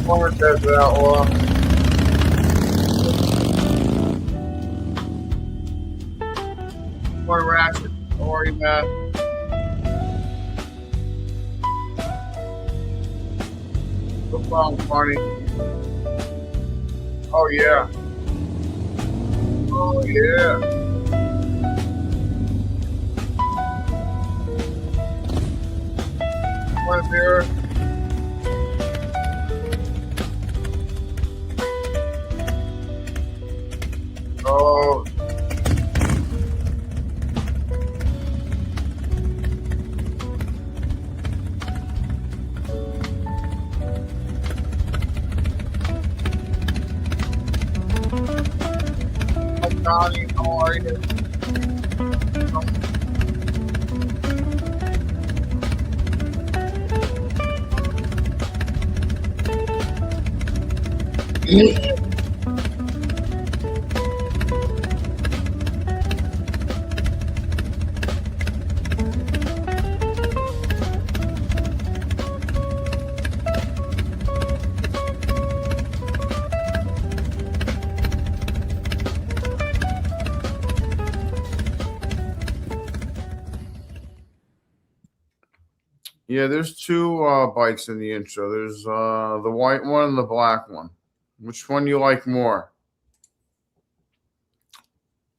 Morning, Desert Outlaw. Morning, Ratchet. How are you, man? No problem, Carney. Oh, yeah. Oh, yeah. Morning, Vera. Oh, hi, Johnny. How are you? Yeah, there's two bikes in the intro. There's the white one and the black one. Which one you like more?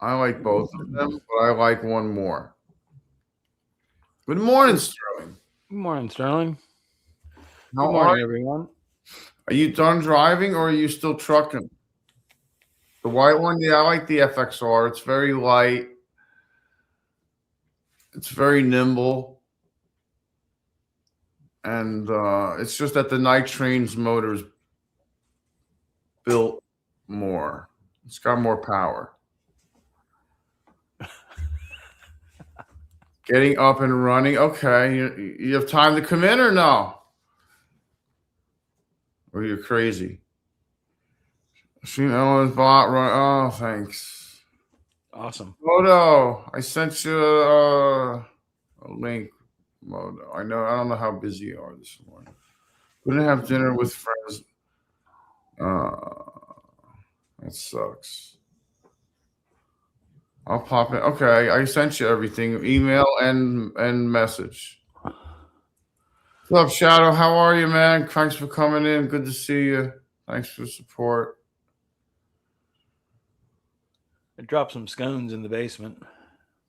I like both of them, but I like one more. Good morning, Sterling. Good morning, Sterling. How Good morning, are you? everyone. Are you done driving or are you still trucking? The white one, yeah, I like the FXR. It's very light. It's very nimble. And it's just that the Night Train's motor's built more. It's got more power. Getting up and running. Okay. You have time to come in or no? Or you're crazy? Seen Ellen's bot run. Oh, thanks. Awesome. Moto, I sent you a link. Moto. I don't know how busy you are this morning. Couldn't have dinner with friends. That sucks. I'll pop in. Okay, I sent you everything, email and message. What's up, Shadow? How are you, man? Thanks for coming in. Good to see you. Thanks for the support. I dropped some scones in the basement.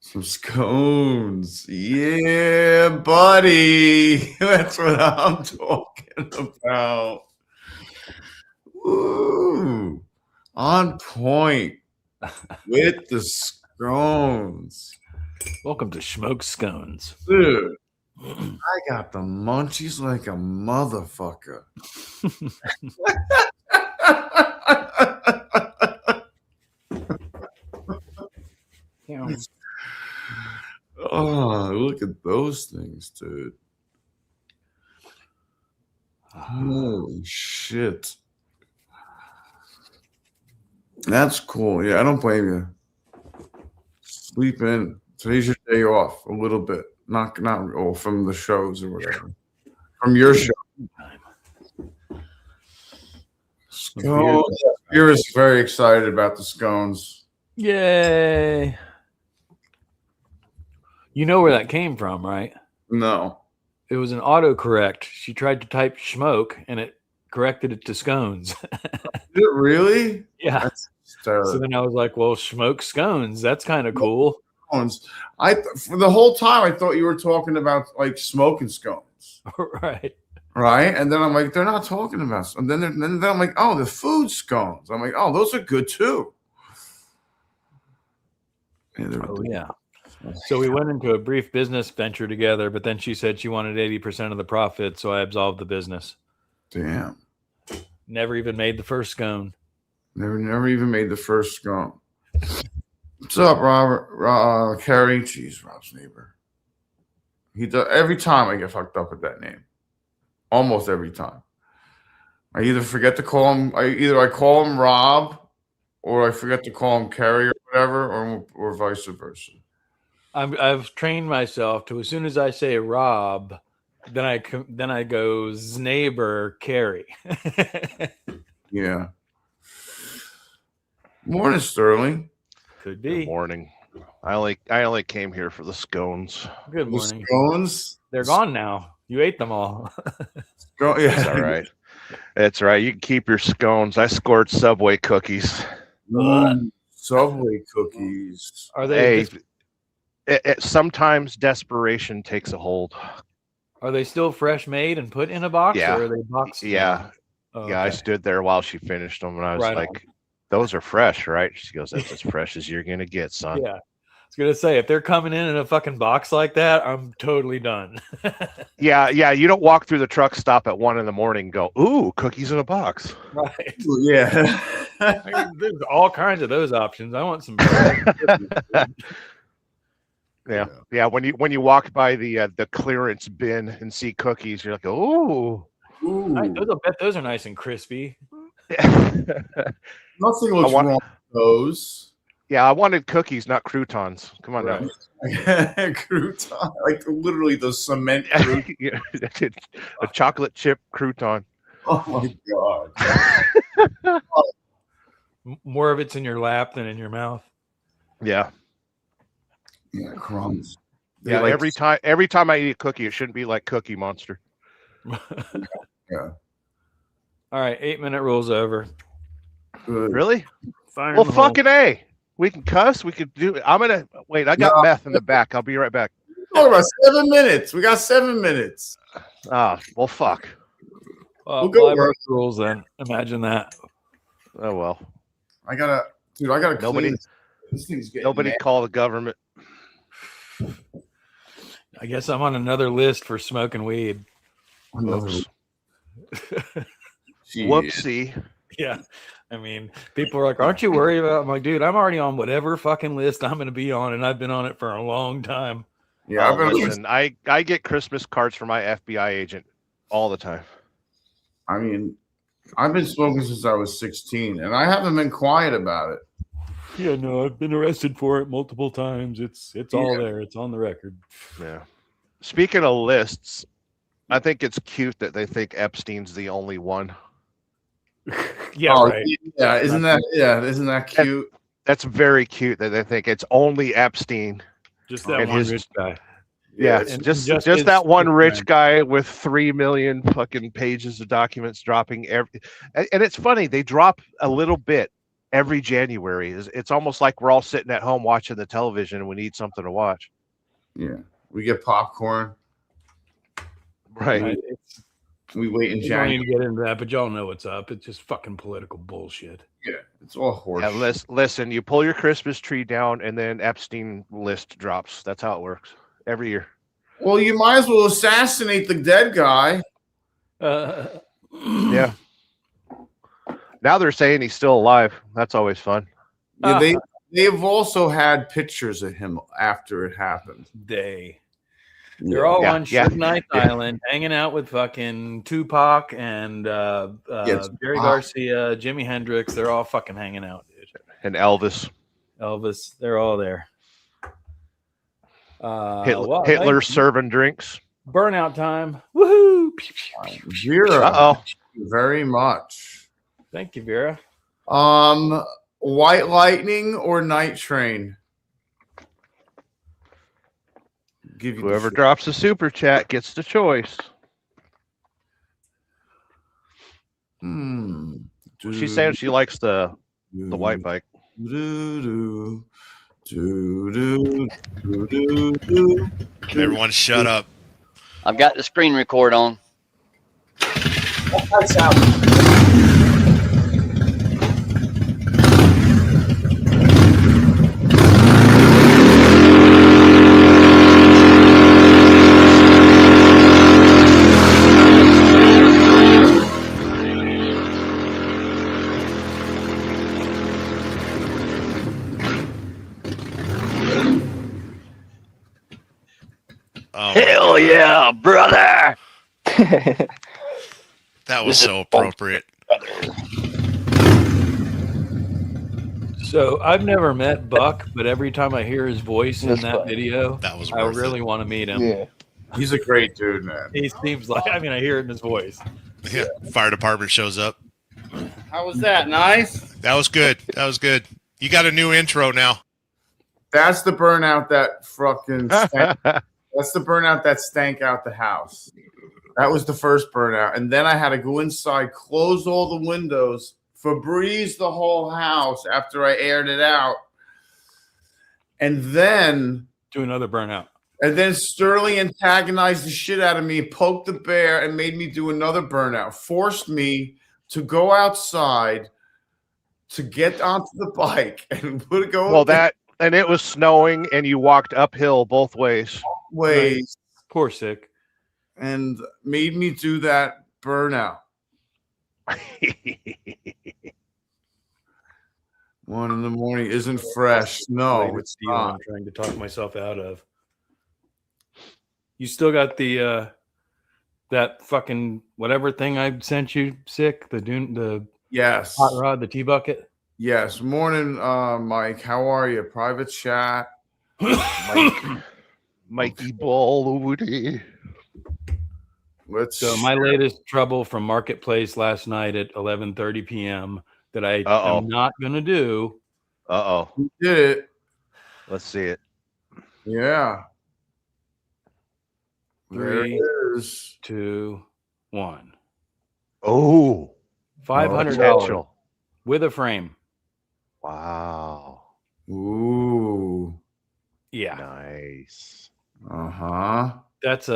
Some scones. Yeah, buddy. That's what I'm talking about. Woo. On point with the scones. Welcome to Smoked Scones. Dude, I got the munchies like a motherfucker. Oh, look at those things, dude. Holy shit. That's cool. Yeah, I don't blame you. Sleep in. Today's your day off a little bit. Not from the shows or whatever. From your show. Scones. Vera's very excited about the scones. Yay. You know where that came from, right? No. It was an autocorrect. She tried to type smoke and it corrected it to scones. Did it really? Yeah. That's terrible. So then I was like, well, smoke scones. That's kind of cool. For the whole time I thought you were talking about like smoking scones. Right. Right. And then I'm like, they're not talking about. And then I'm like, oh, the food scones. I'm like, oh, those are good too. Oh, yeah. So we went into a brief business venture together, but then she said she wanted 80% of the profit, so I absolved the business. Damn. Never even made the first scone. Never even made the first scone. What's up, Robert? Kerry? Jeez, Rob's neighbor. He does every time I get fucked up with that name. Almost every time. I either forget to call him. I call him Rob, or I forget to call him Kerry or whatever, or vice versa. I've trained myself to, as soon as I say Rob, Then I go neighbor Carrie. Yeah. Morning, Sterling. Could be. Good morning. I only came here for the scones. Good The morning. scones. They're gone now. You ate them all. Yeah. It's all right. It's all right. You can keep your scones. I scored Subway cookies. Subway cookies. Are they? Sometimes desperation takes a hold. Are they still fresh made and put in a box? Yeah. Or are they boxed? Yeah. Oh, Yeah. I okay. stood there while she finished them, and I was Right like, on. "Those are fresh, right?" She goes, "That's as fresh as you're gonna get, son." Yeah. I was gonna say, if they're coming in a fucking box like that, I'm totally done. Yeah. You don't walk through the truck stop at 1 a.m. and go, "Ooh, cookies in a box." Right. Yeah. I mean, there's all kinds of those options. I want some. Yeah. When you walk by the clearance bin and see cookies, you're like, "Ooh." I bet those are nice and crispy. Nothing looks wrong with those. Yeah, I wanted cookies, not croutons. Come on Right. now. Crouton, like literally the cement crouton. Yeah, a chocolate chip crouton. Oh my god. More of it's in your lap than in your mouth. Yeah. Yeah, crumbs. Yeah, Like- every time I eat a cookie, it shouldn't be like Cookie Monster. Yeah. All right, 8-minute rule's over. Good. Really? Fire Well, in the hole. fucking A. We can cuss. We could do. I'm gonna wait. I got No. meth in the back. I'll be right back. Oh, about 7 minutes. We got 7 minutes. Ah, well, fuck. Well, We'll go five work. rules then. Imagine that. Oh well. I gotta Nobody- clean this thing's getting Nobody nasty. call the government. I guess I'm on another list for smoking weed. Whoops. Jeez. Whoopsie. Yeah. I mean, people are like, aren't you worried about? I'm like, dude, I'm already on whatever fucking list I'm going to be on, and I've been on it for a long time. Yeah, I've been. Listen, I get Christmas cards from my FBI agent all the time. I mean, I've been smoking since I was 16, and I haven't been quiet about it. Yeah, no, I've been arrested for it multiple times. It's all Yeah. there. It's on the record. Yeah. Speaking of lists, I think it's cute that they think Epstein's the only one. Yeah, Oh, right. Yeah, isn't that cute? That's very cute that they think it's only Epstein. Just that And one his- rich guy. Yeah, it's- And just his that one Instagram. rich guy with 3 million fucking pages of documents dropping every. And it's funny, they drop a little bit every January. It's almost like we're all sitting at home watching the television and we need something to watch. Yeah, we get popcorn. Right. Right? It's, We wait in we don't January. need to get into that, but y'all know what's up. It's just fucking political bullshit. Yeah, it's all horse. Yeah, listen, you pull your Christmas tree down and then Epstein list drops. That's how it works every year. Well, you might as well assassinate the dead guy. Yeah. Now they're saying he's still alive. That's always fun. Yeah, they've also had pictures of him after it happened. They're all Yeah, on yeah, Suge Knight's Island, hanging out with fucking Tupac and Yes, Jerry Garcia, Jimi Hendrix. They're all fucking hanging out, dude. And Elvis. Elvis, they're all there. Well, Hitler serving drinks. burnout time. Woohoo! Vera, Uh-oh. thank you very much. Thank you, Vera. White Lightning or Night Train? Give you the Whoever shit. drops a super chat gets the choice. She's saying she likes the white bike. Everyone shut up. I've got the screen record on. Oh, Hell yeah, brother! that was so appropriate. So I've never met Buck, but every time I hear his voice in That's that fine. video, That was I worth really it. want to meet him. Yeah. He's a great dude, man. He seems like, I mean, I hear it in his voice. Yeah. Fire department shows up. How was that? Nice. That was good. That was good. You got a new intro now. That's the burnout that fucking stank. That's the burnout that stank out the house. That was the first burnout. And then I had to go inside, close all the windows, Febreze the whole house after I aired it out. And then Do another burnout. And then Sterling antagonized the shit out of me, poked the bear, and made me do another burnout. Forced me to go outside to get onto the bike and go. Well, and it was snowing, and you walked uphill both ways. Poor sick. And made me do that burnout. 1 a.m. isn't fresh. No, it's deal not. I'm trying to talk myself out of. You still got the that fucking whatever thing I sent you, sick? The Yes. hot rod, the tea bucket? Yes. Morning, Mike. How are you? Private chat. Mikey Ball over there. So my latest trouble from Marketplace last night at 11:30 p.m. that I am not going to do. You did it. Let's see it. Yeah. There 3, it is. 2, 1. Oh, $500 with a frame. Wow. Ooh. Yeah. Nice. Uh-huh. That's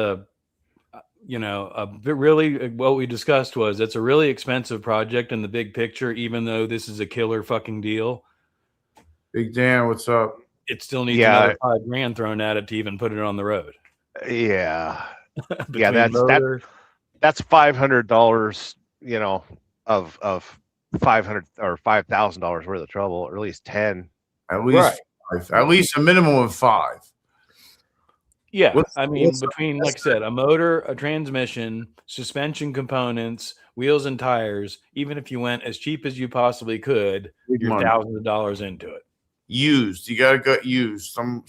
really what we discussed was it's a really expensive project in the big picture, even though this is a killer fucking deal. Big Dan, what's up? It still needs another $5,000 thrown at it to even put it on the road. Yeah. Yeah, that's $500, of 500 or $5,000 worth of trouble, or at least 10. At least 5. At least a minimum of 5. Yeah, between, like I said, a motor, a transmission, suspension components, wheels and tires, even if you went as cheap as you possibly could, you're thousands of dollars into it. Used. You got to get used. Some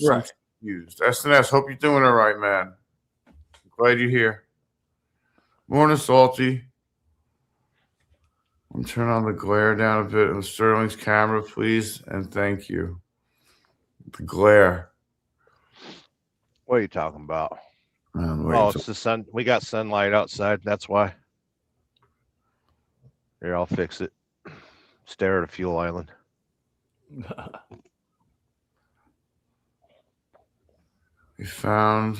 used. SNS, hope you're doing all right, man. Glad you're here. Morning, Salty. I'm turning on the glare down a bit on Sterling's camera, please, and thank you. The glare. What are you talking about? It's the sun. We got sunlight outside. That's why. Here, I'll fix it. Stare at a fuel island. We found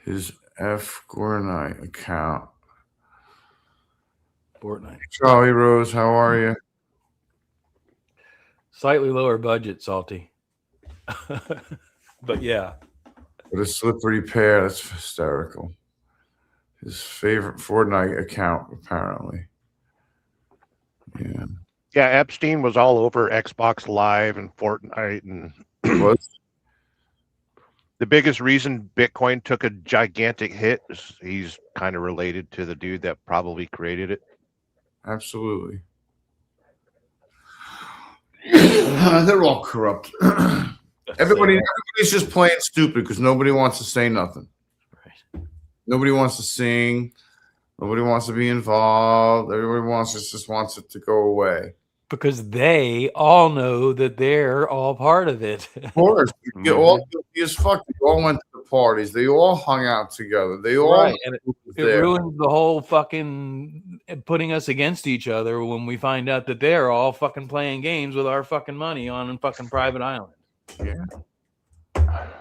his Fortnite account. Fortnite. Charlie Rose, how are you? Slightly lower budget, Salty. But yeah. What a slippery pair. That's hysterical. His favorite Fortnite account, apparently. Yeah. Yeah, Epstein was all over Xbox Live and Fortnite, and the biggest reason Bitcoin took a gigantic hit is he's kind of related to the dude that probably created it. Absolutely. They're all corrupt. Everybody's just playing stupid because nobody wants to say nothing. Right. Nobody wants to sing. Nobody wants to be involved. Everybody just wants it to go away. Because they all know that they're all part of it. Of course. You're all guilty as fuck. They all went to the parties. They all hung out together. They all and it ruins the whole fucking putting us against each other when we find out that they're all fucking playing games with our fucking money on a fucking private island. Yeah.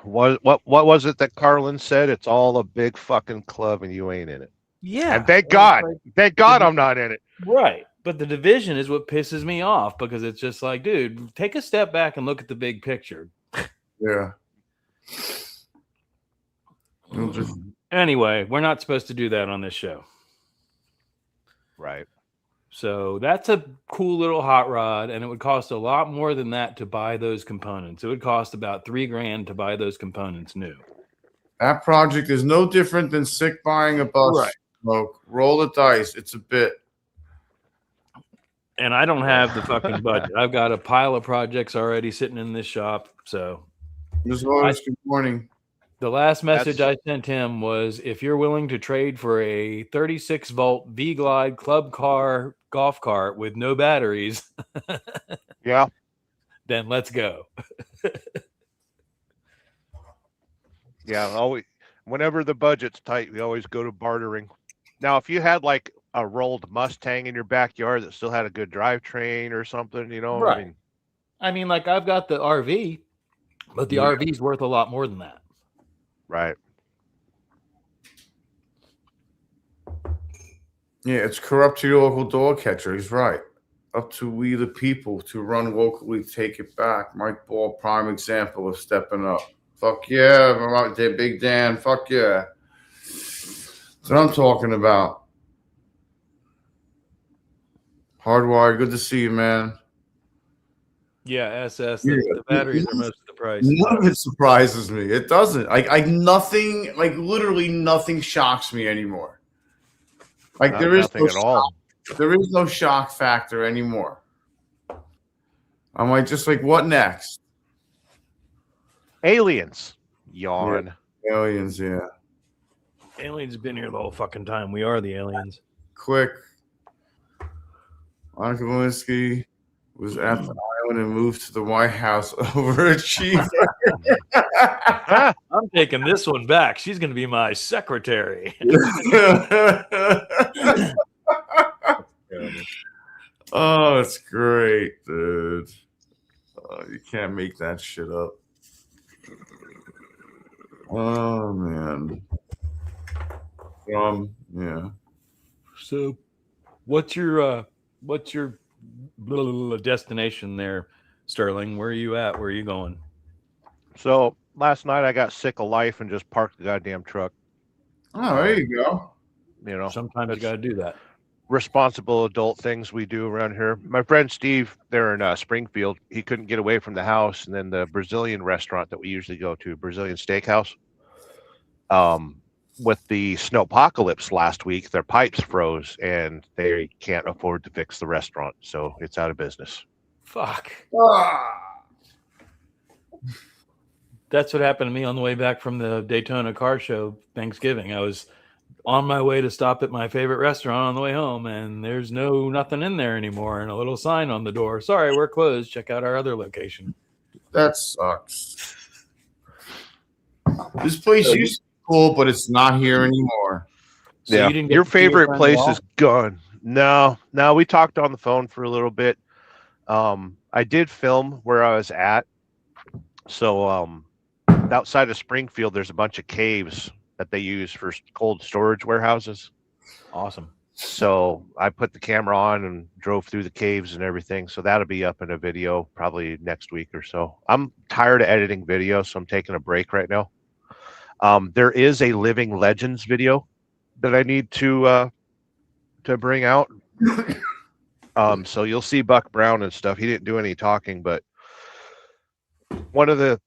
What was it that Carlin said? It's all a big fucking club and you ain't in it. Yeah. And thank God I'm not in it. Right. But the division is what pisses me off because it's just like, dude, take a step back and look at the big picture. Yeah. Anyway, we're not supposed to do that on this show. Right. So that's a cool little hot rod, and it would cost a lot more than that to buy those components. It would cost about $3,000 to buy those components new. That project is no different than sick buying a bus. Right. Smoke. Roll the dice. It's a bit. And I don't have the fucking budget. I've got a pile of projects already sitting in this shop. So, Ms. Lotus, good morning. The last message I sent him was, if you're willing to trade for a 36-volt V-Glide club car golf cart with no batteries, Yeah. then let's go. Yeah, always. Whenever the budget's tight, we always go to bartering. Now, if you had like a rolled Mustang in your backyard that still had a good drivetrain or something, you know, Right. I mean, like, I've got the RV, but the RV is worth a lot more than that. Right. Yeah, it's corrupt to your local dog catcher. He's right. Up to we the people to run locally, take it back. Mike Ball, prime example of stepping up. Fuck yeah, Big Dan. Fuck yeah. That's what I'm talking about. Hardwired, good to see you, man. Yeah, SS. The batteries are most of the price. None of it surprises me. It doesn't. Nothing. Like literally nothing shocks me anymore. Like there is nothing at all. There is no shock factor anymore. I'm like, just like, what next? Aliens. Yawn. Yeah. Aliens, yeah. Aliens have been here the whole fucking time. We are the aliens. Quick. Monica Lewinsky was at the island and moved to the White House overachiever. I'm taking this one back. She's going to be my secretary. Oh, it's great, dude. You can't make that shit up. Oh man. Yeah. So, what's your destination there, Sterling? Where are you at? Where are you going? So last night I got sick of life and just parked the goddamn truck. Oh, there you go. You know, sometimes you got to do that. Responsible adult things we do around here. My friend Steve, there in Springfield, he couldn't get away from the house, and then the Brazilian restaurant that we usually go to, Brazilian Steakhouse. With the snowpocalypse last week, their pipes froze, and they can't afford to fix the restaurant, so it's out of business. Fuck. That's what happened to me on the way back from the Daytona car show Thanksgiving. I was on my way to stop at my favorite restaurant on the way home, and there's nothing in there anymore, and a little sign on the door. Sorry, we're closed. Check out our other location. That sucks. This place used to be cool, but it's not here anymore. So yeah, you your favorite place is gone. No, we talked on the phone for a little bit. I did film where I was at. So outside of Springfield, there's a bunch of caves that they use for cold storage warehouses. Awesome. So I put the camera on and drove through the caves and everything. So that'll be up in a video probably next week or so. I'm tired of editing video, so I'm taking a break right now. There is a Living Legends video that I need to bring out. So you'll see Buck Brown and stuff. He didn't do any talking, but one of the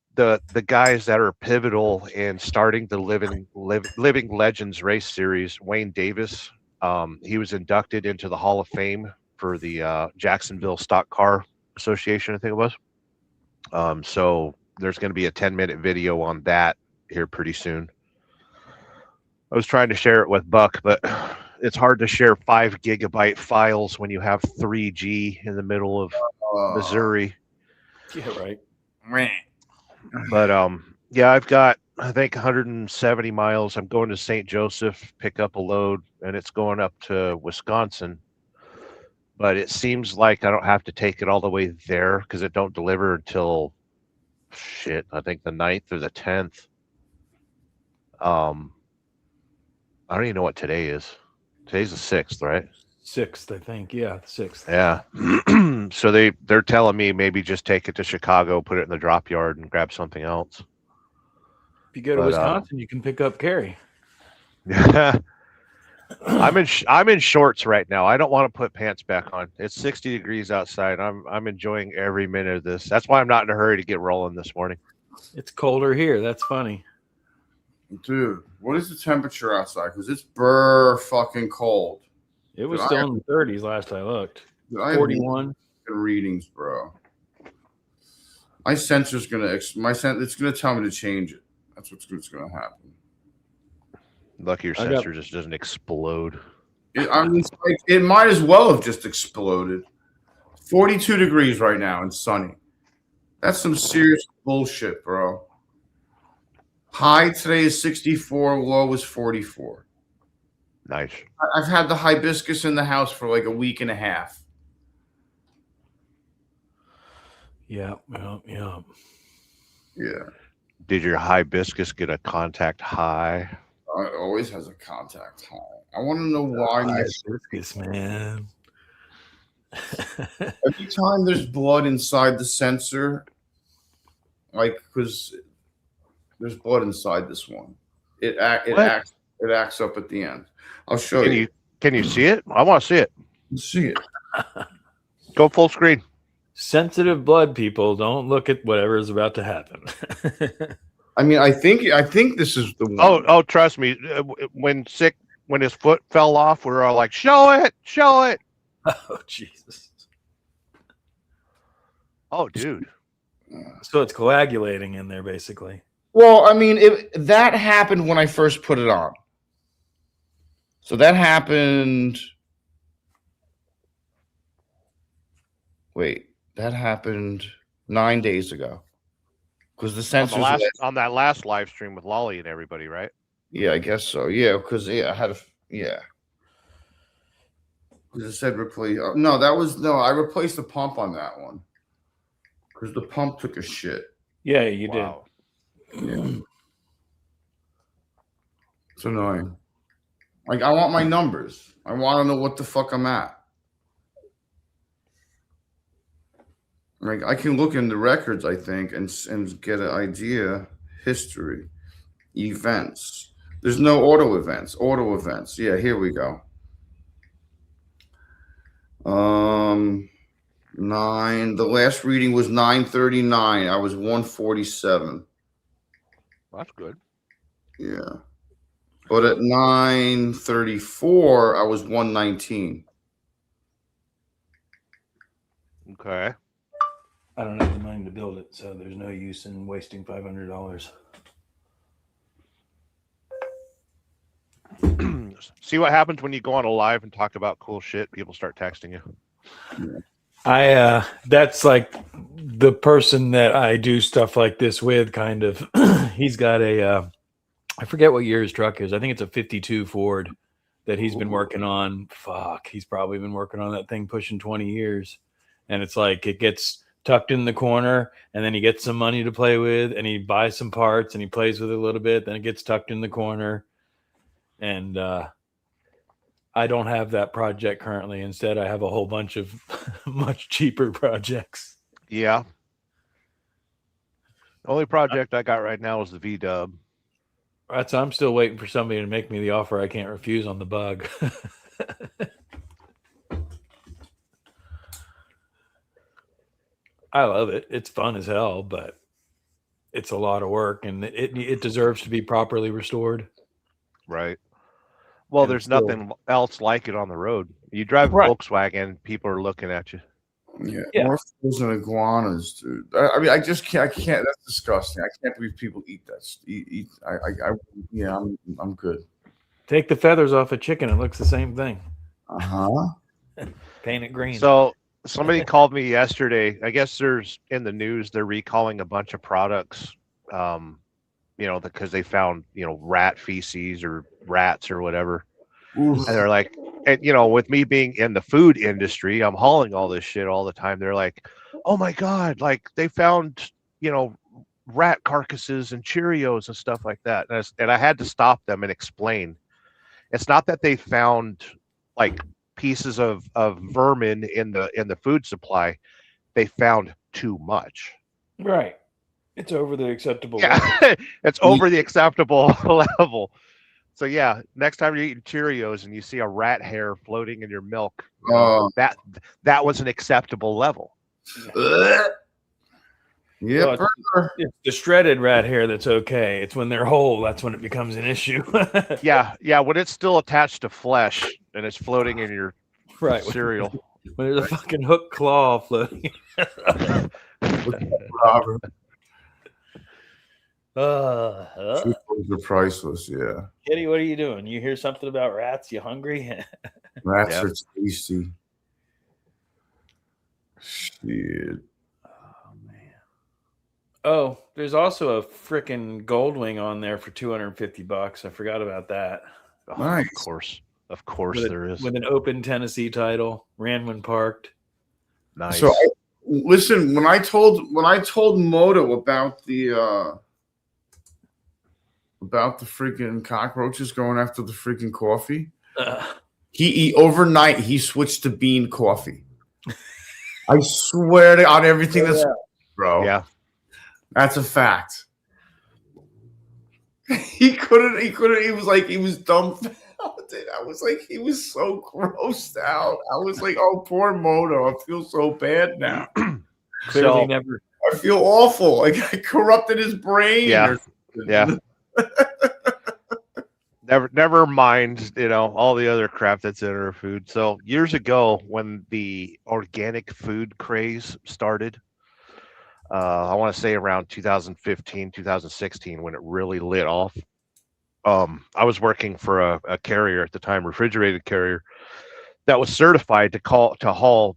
guys that are pivotal in starting the Living Legends race series, Wayne Davis, he was inducted into the Hall of Fame for the Jacksonville Stock Car Association, I think it was. So there's going to be a 10-minute video on that here pretty soon. I was trying to share it with Buck, but it's hard to share 5 gigabyte files when you have 3G in the middle of Missouri. Yeah, right. But yeah, I've got, I think, 170 miles. I'm going to St. Joseph, pick up a load, and it's going up to Wisconsin. But it seems like I don't have to take it all the way there because it don't deliver until I think the 9th or the 10th. I don't even know what today is. Today's the 6th, right? 6th, I think. Yeah, the 6th. Yeah. So they're telling me maybe just take it to Chicago, put it in the drop yard, and grab something else. If you go to Wisconsin, you can pick up Carrie. Yeah. I'm in shorts right now. I don't want to put pants back on. It's 60 degrees outside. I'm enjoying every minute of this. That's why I'm not in a hurry to get rolling this morning. It's colder here. That's funny. Dude, what is the temperature outside? Because it's fucking cold. It was still in the 30s last I looked. 41 readings, bro. My sensor's it's gonna tell me to change it. That's what's going to happen. Lucky your sensor just doesn't explode. It might as well have just exploded. 42 degrees right now and sunny. That's some serious bullshit, bro. High today is 64. Low is 44. Nice. I've had the hibiscus in the house for like a week and a half. Yeah. Did your hibiscus get a contact high? It always has a contact high. I want to know why. Hibiscus, man. Every time there's blood inside the sensor, like because there's blood inside this one, it acts up at the end. I'll show you. Can you see it? I want to see it. See it. Go full screen. Sensitive blood people, don't look at whatever is about to happen. I mean, I think this is the one. Oh, trust me. When his foot fell off, we were all like, "Show it, show it." Oh, Jesus. Oh, dude. So it's coagulating in there, basically. Well, I mean, that happened when I first put it on. So that happened. Wait, that happened 9 days ago. Because the sensors on that last live stream with Lolly and everybody, right? Yeah, I guess so. Yeah, because I had because it said replace. I replaced the pump on that one because the pump took a shit. Yeah, you did. Yeah. It's annoying. Like, I want my numbers. I want to know what the fuck I'm at. Like, I can look in the records, I think, and get an idea. History, events. There's no auto events. Auto events. Yeah, here we go. 9. The last reading was 939. I was 147. That's good. Yeah. But at 934, I was 119. Okay. I don't have the money to build it, so there's no use in wasting $500. See what happens when you go on a live and talk about cool shit. People start texting you. That's like the person that I do stuff like this with, kind of. He's got I forget what year his truck is. I think it's a 52 Ford that he's been working on. Fuck, he's probably been working on that thing pushing 20 years. And it's like it gets tucked in the corner, and then he gets some money to play with, and he buys some parts, and he plays with it a little bit. Then it gets tucked in the corner. And I don't have that project currently. Instead, I have a whole bunch of much cheaper projects. Yeah. The only project I got right now is the V-Dub. I'm still waiting for somebody to make me the offer I can't refuse on the Bug. I love it. It's fun as hell, but it's a lot of work, and it deserves to be properly restored. Right. Well, And there's nothing else like it on the road. You drive a Volkswagen, people are looking at you. Yeah. More fools than iguanas, dude. I mean, I just can't. I can't. That's disgusting. I can't believe people eat that. I'm good. Take the feathers off a chicken; it looks the same thing. Paint it green. So somebody called me yesterday. I guess there's in the news they're recalling a bunch of products. Because they found rat feces or rats or whatever. Oof. And they're like, and with me being in the food industry, I'm hauling all this shit all the time. They're like, oh my God, like they found, rat carcasses and Cheerios and stuff like that. And I had to stop them and explain. It's not that they found like pieces of vermin in the food supply. They found too much. Right. It's over the acceptable level. It's over the acceptable level. So yeah, next time you're eating Cheerios and you see a rat hair floating in your milk, that was an acceptable level. Yeah, it's the shredded rat hair that's okay. It's when they're whole that's when it becomes an issue. yeah. When it's still attached to flesh and it's floating in your cereal. When there's a fucking hook claw floating. Robert. Truffles are priceless. Yeah, Kitty, what are you doing? You hear something about rats? You hungry? rats are tasty. Shit. Oh man. Oh, there's also a freaking gold wing on there for $250. I forgot about that. Oh, Nice. Of course there is. With an Open Tennessee title, ran when parked. Nice. So listen, when I told Moto about the freaking cockroaches going after the freaking coffee, he overnight he switched to bean coffee. I swear to God, everything that's bro. Yeah. That's a fact. He couldn't. He was like, he was dumbfounded. I was like, he was so grossed out. I was like, oh, poor Moto. I feel so bad now. Clearly never. I feel awful. Like I corrupted his brain. Yeah. Yeah. Never mind, all the other crap that's in our food. So years ago, when the organic food craze started, I want to say around 2015, 2016, when it really lit off. I was working for a carrier at the time, refrigerated carrier, that was certified to haul,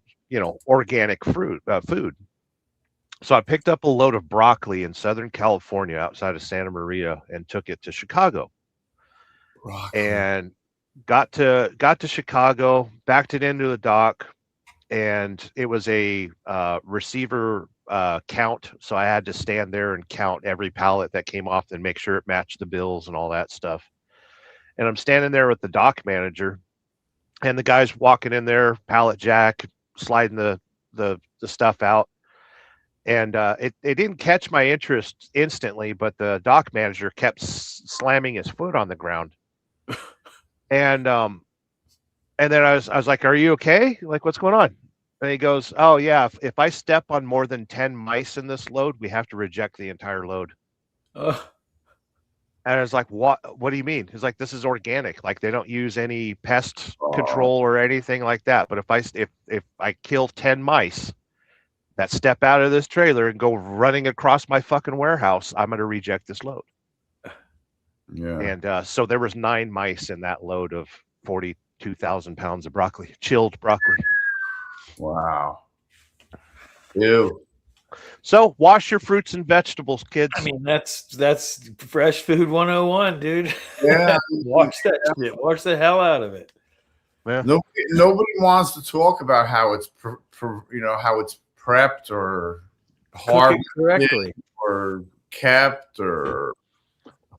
organic food. So I picked up a load of broccoli in Southern California outside of Santa Maria and took it to Chicago. And got to Chicago, backed it into the dock, and it was a receiver count. So I had to stand there and count every pallet that came off and make sure it matched the bills and all that stuff. And I'm standing there with the dock manager, and the guy's walking in there, pallet jack, sliding the stuff out. And it didn't catch my interest instantly, but the dock manager kept slamming his foot on the ground. And then I was like, "Are you okay? Like, what's going on?" And he goes, "Oh yeah, if I step on more than 10 mice in this load, we have to reject the entire load." And I was like, "What? What do you mean?" He's like, "This is organic. Like, they don't use any pest control or anything like that. But if I kill 10 mice that step out of this trailer and go running across my fucking warehouse, I'm going to reject this load." Yeah. And so there was 9 mice in that load of 42,000 pounds of broccoli, chilled broccoli. Wow. Ew. So wash your fruits and vegetables, kids. I mean, that's fresh food 101, dude. Yeah. Wash that shit. Wash the hell out of it. Yeah. Nobody wants to talk about how it's how it's prepped or harvested correctly or kept or.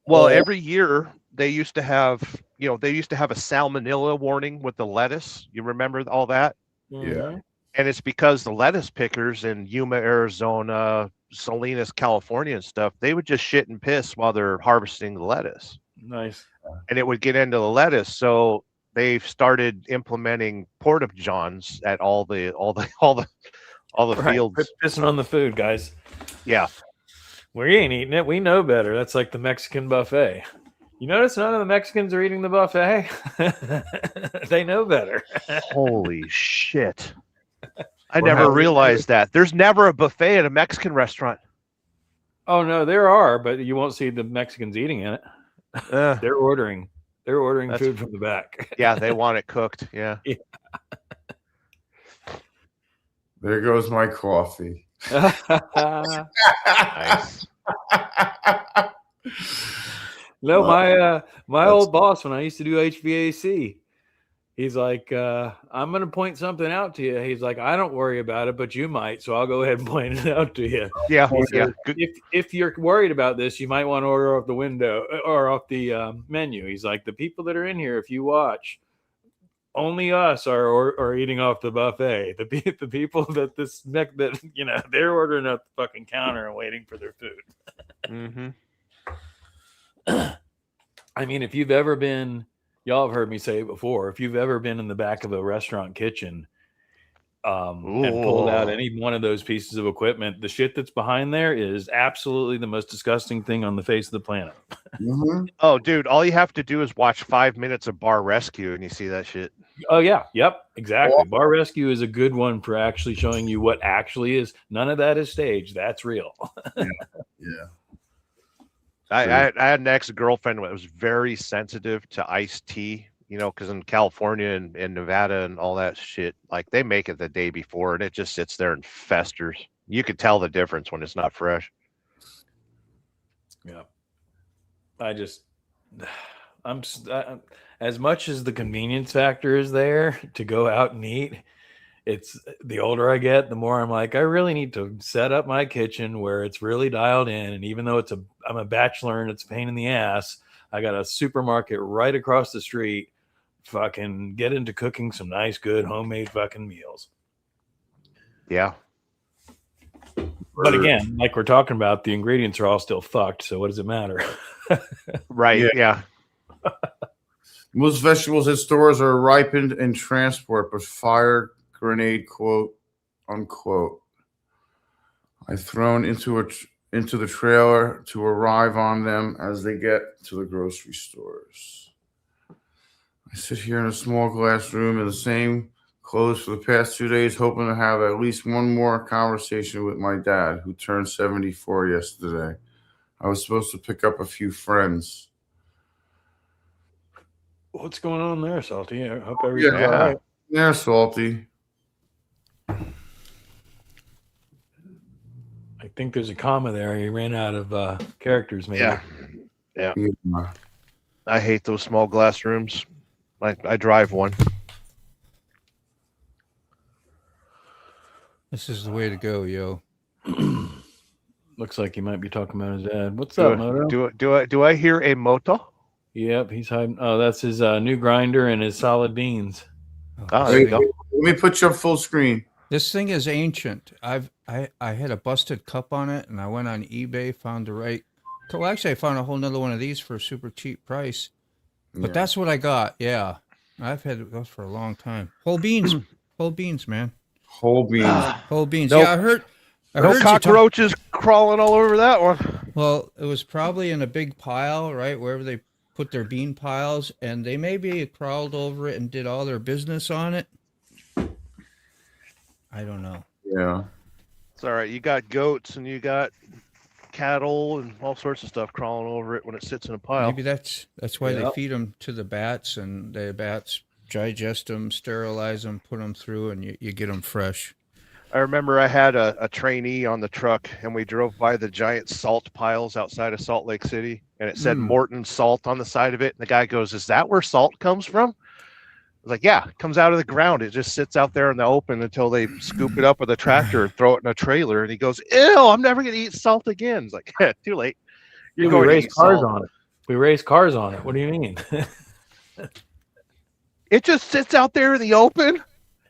Well, every year they used to have a salmonella warning with the lettuce. You remember all that? Yeah. And it's because the lettuce pickers in Yuma, Arizona, Salinas, California and stuff, they would just shit and piss while they're harvesting the lettuce. Nice. And it would get into the lettuce. So they've started implementing porta-johns at all the fields. Quit pissing on the food, guys. Yeah. We ain't eating it. We know better. That's like the Mexican buffet. You notice none of the Mexicans are eating the buffet? They know better. Holy shit. I never realized that. There's never a buffet at a Mexican restaurant. Oh, no, there are, but you won't see the Mexicans eating in it. They're ordering food from the back. Yeah, they want it cooked. Yeah. There goes my coffee. Nice. No, my old boss, when I used to do HVAC, he's like, I'm going to point something out to you. He's like, I don't worry about it, but you might, so I'll go ahead and point it out to you. Yeah, yeah. If you're worried about this, you might want to order off the window or off the menu. He's like, the people that are in here, if you watch, only us are eating off the buffet. The people that they're ordering at the fucking counter and waiting for their food. Mm-hmm. I mean, if you've ever been, y'all have heard me say it before, if you've ever been in the back of a restaurant kitchen and pulled out any one of those pieces of equipment, the shit that's behind there is absolutely the most disgusting thing on the face of the planet. Mm-hmm. Oh, dude, all you have to do is watch 5 minutes of Bar Rescue and you see that shit. Oh, yeah. Yep. Exactly. Bar Rescue is a good one for actually showing you what actually is. None of that is staged. That's real. Yeah. I had an ex-girlfriend that was very sensitive to iced tea, because in California and Nevada and all that shit, like they make it the day before and it just sits there and festers. You could tell the difference when it's not fresh. Yeah. I'm as much as the convenience factor is there to go out and eat. It's the older I get, the more I'm like, I really need to set up my kitchen where it's really dialed in. And even though I'm a bachelor and it's a pain in the ass, I got a supermarket right across the street. Fucking get into cooking some nice, good homemade fucking meals. Yeah. But again, like we're talking about, the ingredients are all still fucked. So what does it matter? Right. Yeah. Most vegetables at stores are ripened in transport, but fire grenade, quote unquote, I thrown into the trailer to arrive on them as they get to the grocery stores. I sit here in a small glass room in the same clothes for the past 2 days, hoping to have at least one more conversation with my dad, who turned 74 yesterday. I was supposed to pick up a few friends. What's going on there, Salty? I hope everything's all right. Yeah, Salty. I think there's a comma there. He ran out of characters, maybe. Yeah. I hate those small glass rooms. I drive one. This is the way to go, yo. Looks like he might be talking about his dad. What's up, Moto? Do I hear a moto? Yep, he's hiding. Oh, that's his new grinder and his solid beans. Oh, there you go. Let me put you up full screen. This thing is ancient. I had a busted cup on it, and I went on eBay, found the right. Well, actually, I found a whole nother one of these for a super cheap price. But that's what I got. Yeah, I've had those for a long time. Whole beans, whole beans, man. Whole beans. Whole beans. Nope. Yeah, I heard cockroaches crawling all over that one. Well, it was probably in a big pile, right, wherever they put their bean piles, and they maybe crawled over it and did all their business on it. I don't know. Yeah. It's all right. You got goats and you got cattle and all sorts of stuff crawling over it when it sits in a pile. Maybe that's why they feed them to the bats, and the bats digest them, sterilize them, put them through, and you get them fresh. I remember I had a trainee on the truck, and we drove by the giant salt piles outside of Salt Lake City, and it said Morton Salt on the side of it. And the guy goes, "Is that where salt comes from?" I was like, "Yeah, it comes out of the ground. It just sits out there in the open until they scoop it up with a tractor and throw it in a trailer." And he goes, "Ew, I'm never going to eat salt again." It's like, too late. We race cars on it. We race cars on it. What do you mean? It just sits out there in the open.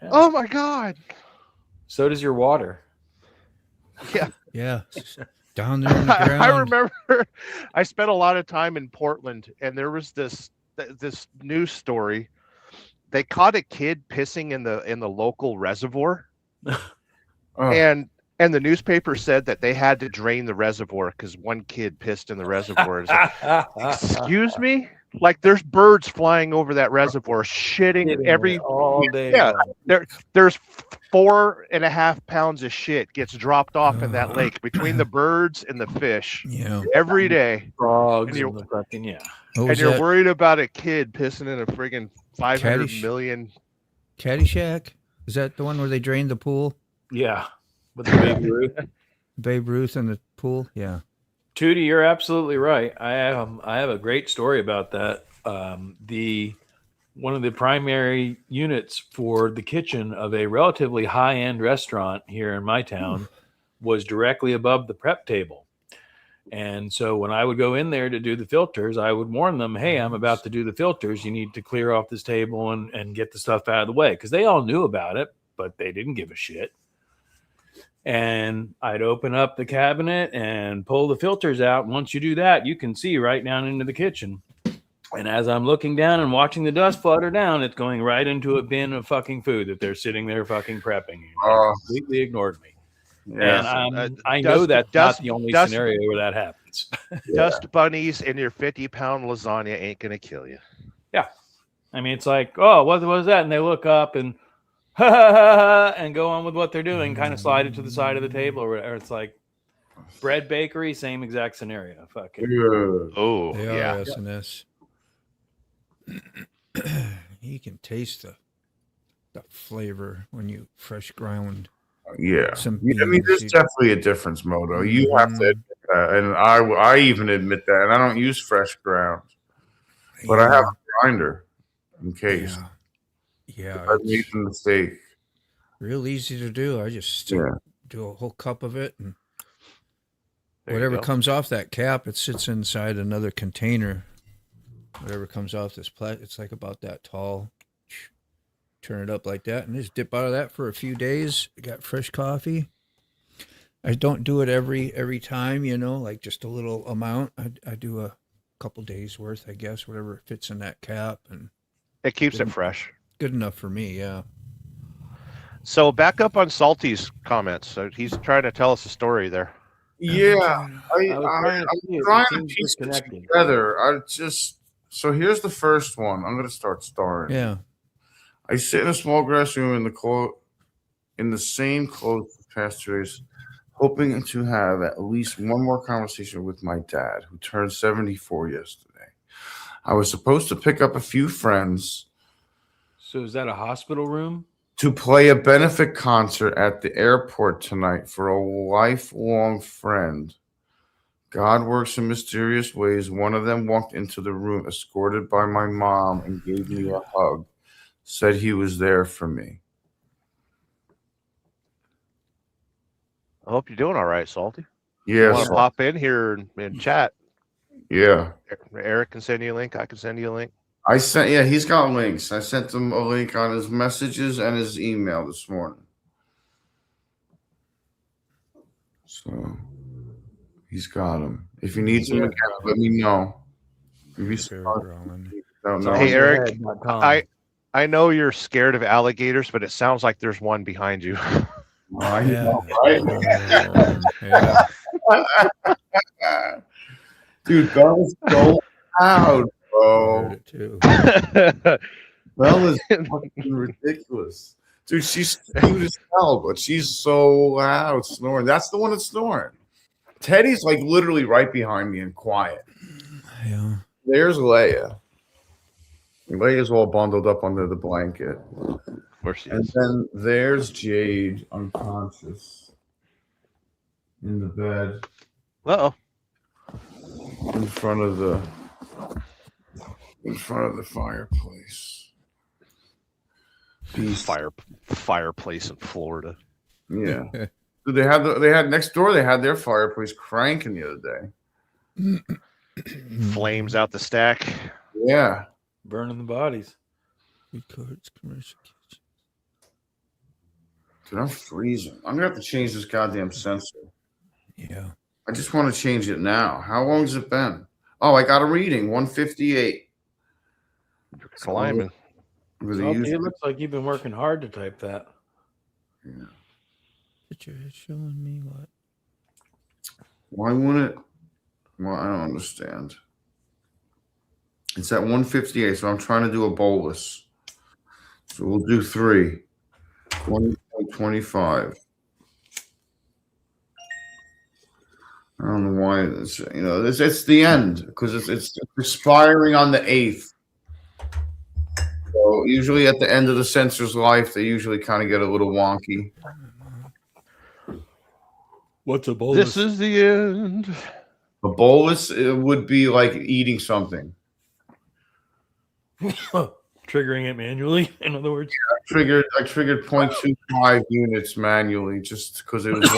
Yeah. Oh my God. So does your water. Yeah. Down there in the ground. I remember I spent a lot of time in Portland, and there was this news story. They caught a kid pissing in the local reservoir. And the newspaper said that they had to drain the reservoir because one kid pissed in the reservoir. Like, excuse me? Like, there's birds flying over that reservoir, shitting every all day. Yeah, there's 4.5 pounds of shit gets dropped off in that lake between the birds and the fish. Yeah, every day. Frogs and you're worried about a kid pissing in a friggin' 500 million. Caddyshack? Is that the one where they drained the pool? Yeah, with the Babe Ruth. Babe Ruth in the pool. Yeah. Tootie, you're absolutely right. I have a great story about that. One of the primary units for the kitchen of a relatively high-end restaurant here in my town was directly above the prep table. And so when I would go in there to do the filters, I would warn them, "Hey, I'm about to do the filters. You need to clear off this table and get the stuff out of the way." Because they all knew about it, but they didn't give a shit. And I'd open up the cabinet and pull the filters out. And once you do that, you can see right down into the kitchen. And as I'm looking down and watching the dust flutter down, it's going right into a bin of fucking food that they're sitting there fucking prepping. They completely ignored me. Yeah. And I know that's not the only scenario where that happens. Dust bunnies and your 50-pound lasagna ain't going to kill you. Yeah. I mean, it's like, "Oh, what was that?" And they look up and and go on with what they're doing, kind of slide it to the side of the table, or it's like, Bread bakery, same exact scenario. Fucking. Yeah. Oh, They yeah. are S&S. You can taste the flavor when you fresh ground. Yeah. Some I mean, there's beans, definitely a difference, Moto. You have to admit that. And I even admit that. And I don't use fresh ground. But I have a grinder in case. Yeah, I made it's a mistake. real easy to do. I just do a whole cup of it, and whatever comes off that cap, it sits inside another container. Whatever comes off this it's like about that tall. Turn it up like that, and just dip out of that for a few days. I got fresh coffee. I don't do it every time, like just a little amount. I do a couple days worth, I guess, whatever fits in that cap, and It keeps it fresh. Good enough for me, yeah. So back up on Salty's comments. So he's trying to tell us a story there. Yeah, I'm trying to It piece it connected. together. So here's the first one. I'm gonna start starring. Yeah. I sit in a small grass room in the same clothes for the past 2 days, hoping to have at least one more conversation with my dad, who turned 74 yesterday. I was supposed to pick up a few friends. So is that a hospital room? To play a benefit concert at the airport tonight for a lifelong friend. God works in mysterious ways. One of them walked into the room escorted by my mom and gave me a hug. Said he was there for me. I hope you're doing all right, Salty. Yeah. You want to pop in here and chat? Yeah. Eric can send you a link. I can send you a link. He's got links. I sent him a link on his messages and his email this morning. So he's got him. If he needs him again, let me know. Hey, Eric, I know you're scared of alligators, but it sounds like there's one behind you. I know, right? Dude, that was so loud, bro. Belle is fucking ridiculous. Dude, she's cute as hell, but she's so loud snoring. That's the one that's snoring. Teddy's like literally right behind me and quiet. Yeah. There's Leia. Leia's all bundled up under the blanket. Of course she is. And then there's Jade unconscious in the bed. Uh-oh. In front of the fireplace. Fireplace in Florida. Yeah. They had next door. They had their fireplace cranking the other day. Flames out the stack. Yeah. Burning the bodies. Records commercial kitchen. Dude, I'm freezing. I'm gonna have to change this goddamn sensor. Yeah. I just want to change it now. How long has it been? Oh, I got a reading, 158. Climbing. It looks like you've been working hard to type that. Yeah. Picture is showing me what? Why wouldn't it? Well, I don't understand. It's at 158, so I'm trying to do a bolus. So we'll do 3. 20.25. I don't know why it's the end because it's expiring on the 8th. So usually at the end of the sensor's life, they usually kind of get a little wonky. What's a bolus? This is the end. A bolus would be like eating something. Triggering it manually, in other words. I triggered 0.25 units manually just because it was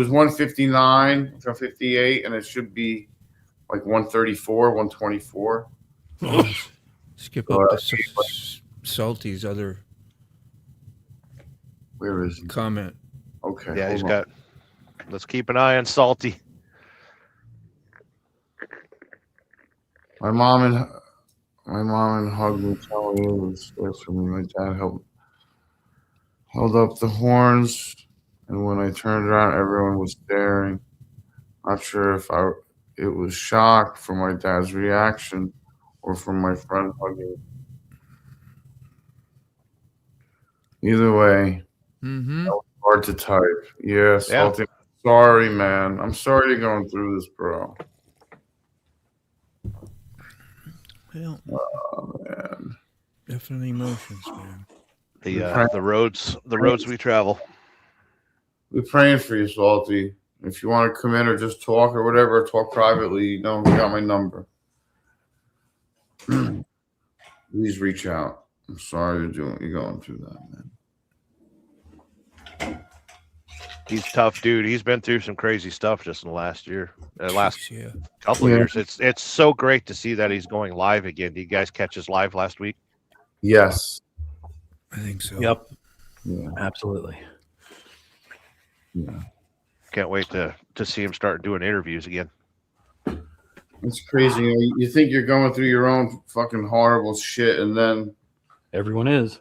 159, 158, and it should be like 134, 124. Skip up the Salty's other. Where is he? Comment. Okay. Yeah, he's got. Let's keep an eye on Salty. My mom and hugged me, telling me it was there for me. My dad held up the horns, and when I turned around, everyone was staring. Not sure if it was shock from my dad's reaction or from my friend hugging. Either way, that was hard to type. Yeah, Salty Sorry, man. I'm sorry you're going through this, bro. Well, Oh, man. definitely emotions, man. The roads we travel. We're praying for you, Salty. If you want to come in or just talk or whatever, talk privately, you know, you got my number. Please reach out. I'm sorry you're going through that, man. He's tough, dude. He's been through some crazy stuff just in the last year, last Yeah. couple of years. It's so great to see that he's going live again. Did you guys catch his live last week? Yes. I think so. Yep. Yeah. Absolutely. Yeah. Can't wait to see him start doing interviews again. It's crazy. You think you're going through your own fucking horrible shit, and then Everyone is.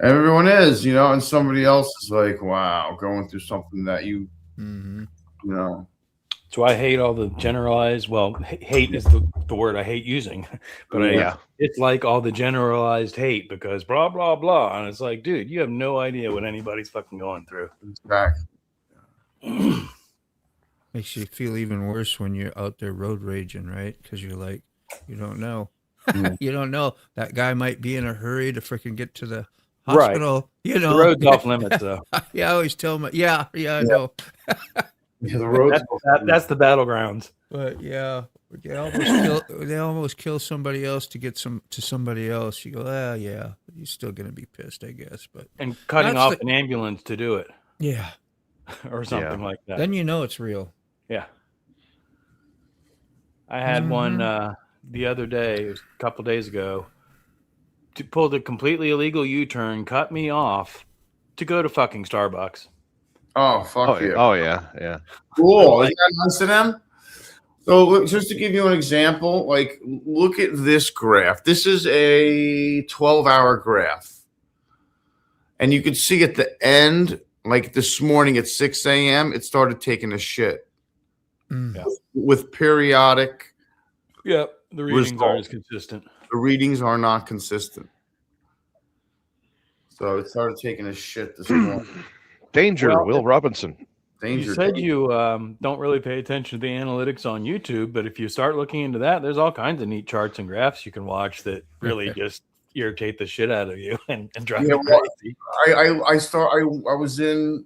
everyone is, you know, and somebody else is like, wow, going through something that you know. So I hate all the generalized. Well, hate is the word I hate using, but it's like all the generalized hate because blah blah blah, and it's like, dude, you have no idea what anybody's fucking going through. Exactly. Makes you feel even worse when you're out there road raging, right? Because you're like, you don't know. You don't know. That guy might be in a hurry to freaking get to the hospital. Right. You know, the road's off limits, though. Yeah, I always tell them. Yeah, I know. Yeah, the road's that's the battlegrounds. But yeah, they almost kill somebody else to get to somebody else. You go, yeah, you're still gonna be pissed, I guess. But and cutting off an ambulance to do it. Yeah. Or something like that. Then you know it's real. Yeah. I had one the other day, it was a couple days ago, to pull a completely illegal U-turn, cut me off to go to fucking Starbucks. Oh, fuck yeah. Oh, yeah. Cool. Is that nice to them? So look, just to give you an example, like look at this graph. This is a 12-hour graph. And you can see at the end, like this morning at 6 a.m., it started taking a shit. With periodic. Yep. The readings aren't as consistent. The readings are not consistent. So it started taking a shit this morning. Danger, Will Robinson. Danger. You said you don't really pay attention to the analytics on YouTube, but if you start looking into that, there's all kinds of neat charts and graphs you can watch that really just irritate the shit out of you and drive you crazy. I was in.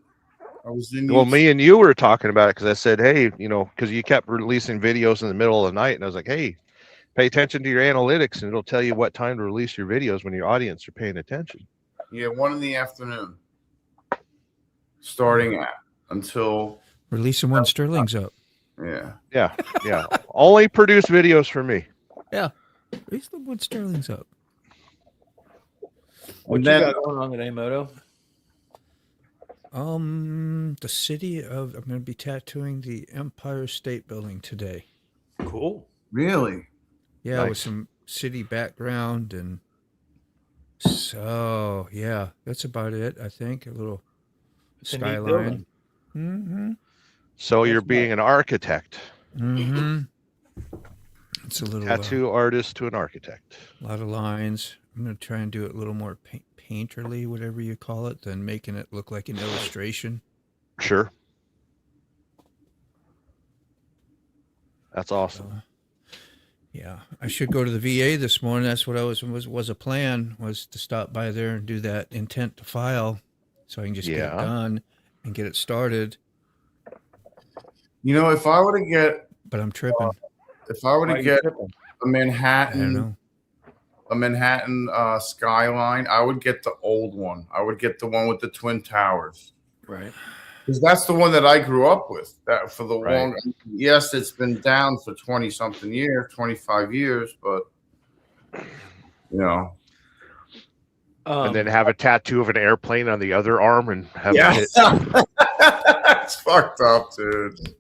Well, me and you were talking about it because I said, hey, you know, because you kept releasing videos in the middle of the night, and I was like, hey, pay attention to your analytics, and it'll tell you what time to release your videos when your audience are paying attention. Yeah, 1 PM, starting at until releasing when Sterling's up. Yeah. Only produce videos for me. Yeah, release them when Sterling's up. What you got going on today, Moto? The city of I'm going to be tattooing the Empire State Building today. Cool. Really? Yeah, nice. With some city background, and so yeah, that's about it. I think a little skyline. So you're being an architect. It's a little tattoo artist to an architect. A lot of lines. I'm going to try and do it a little more painterly, whatever you call it, than making it look like an illustration. Sure. That's awesome. Yeah, I should go to the VA this morning. That's what I was a plan, was to stop by there and do that intent to file, so I can just get it done and get it started. You know, if I were to get, but I'm tripping. If I were to get a Manhattan skyline, I would get the old one. I would get the one with the twin towers. Right. Because that's the one that I grew up with. That for the long. Yes, it's been down for 20-something years, 25 years, but you know. And then have a tattoo of an airplane on the other arm and have it. It's fucked up, dude.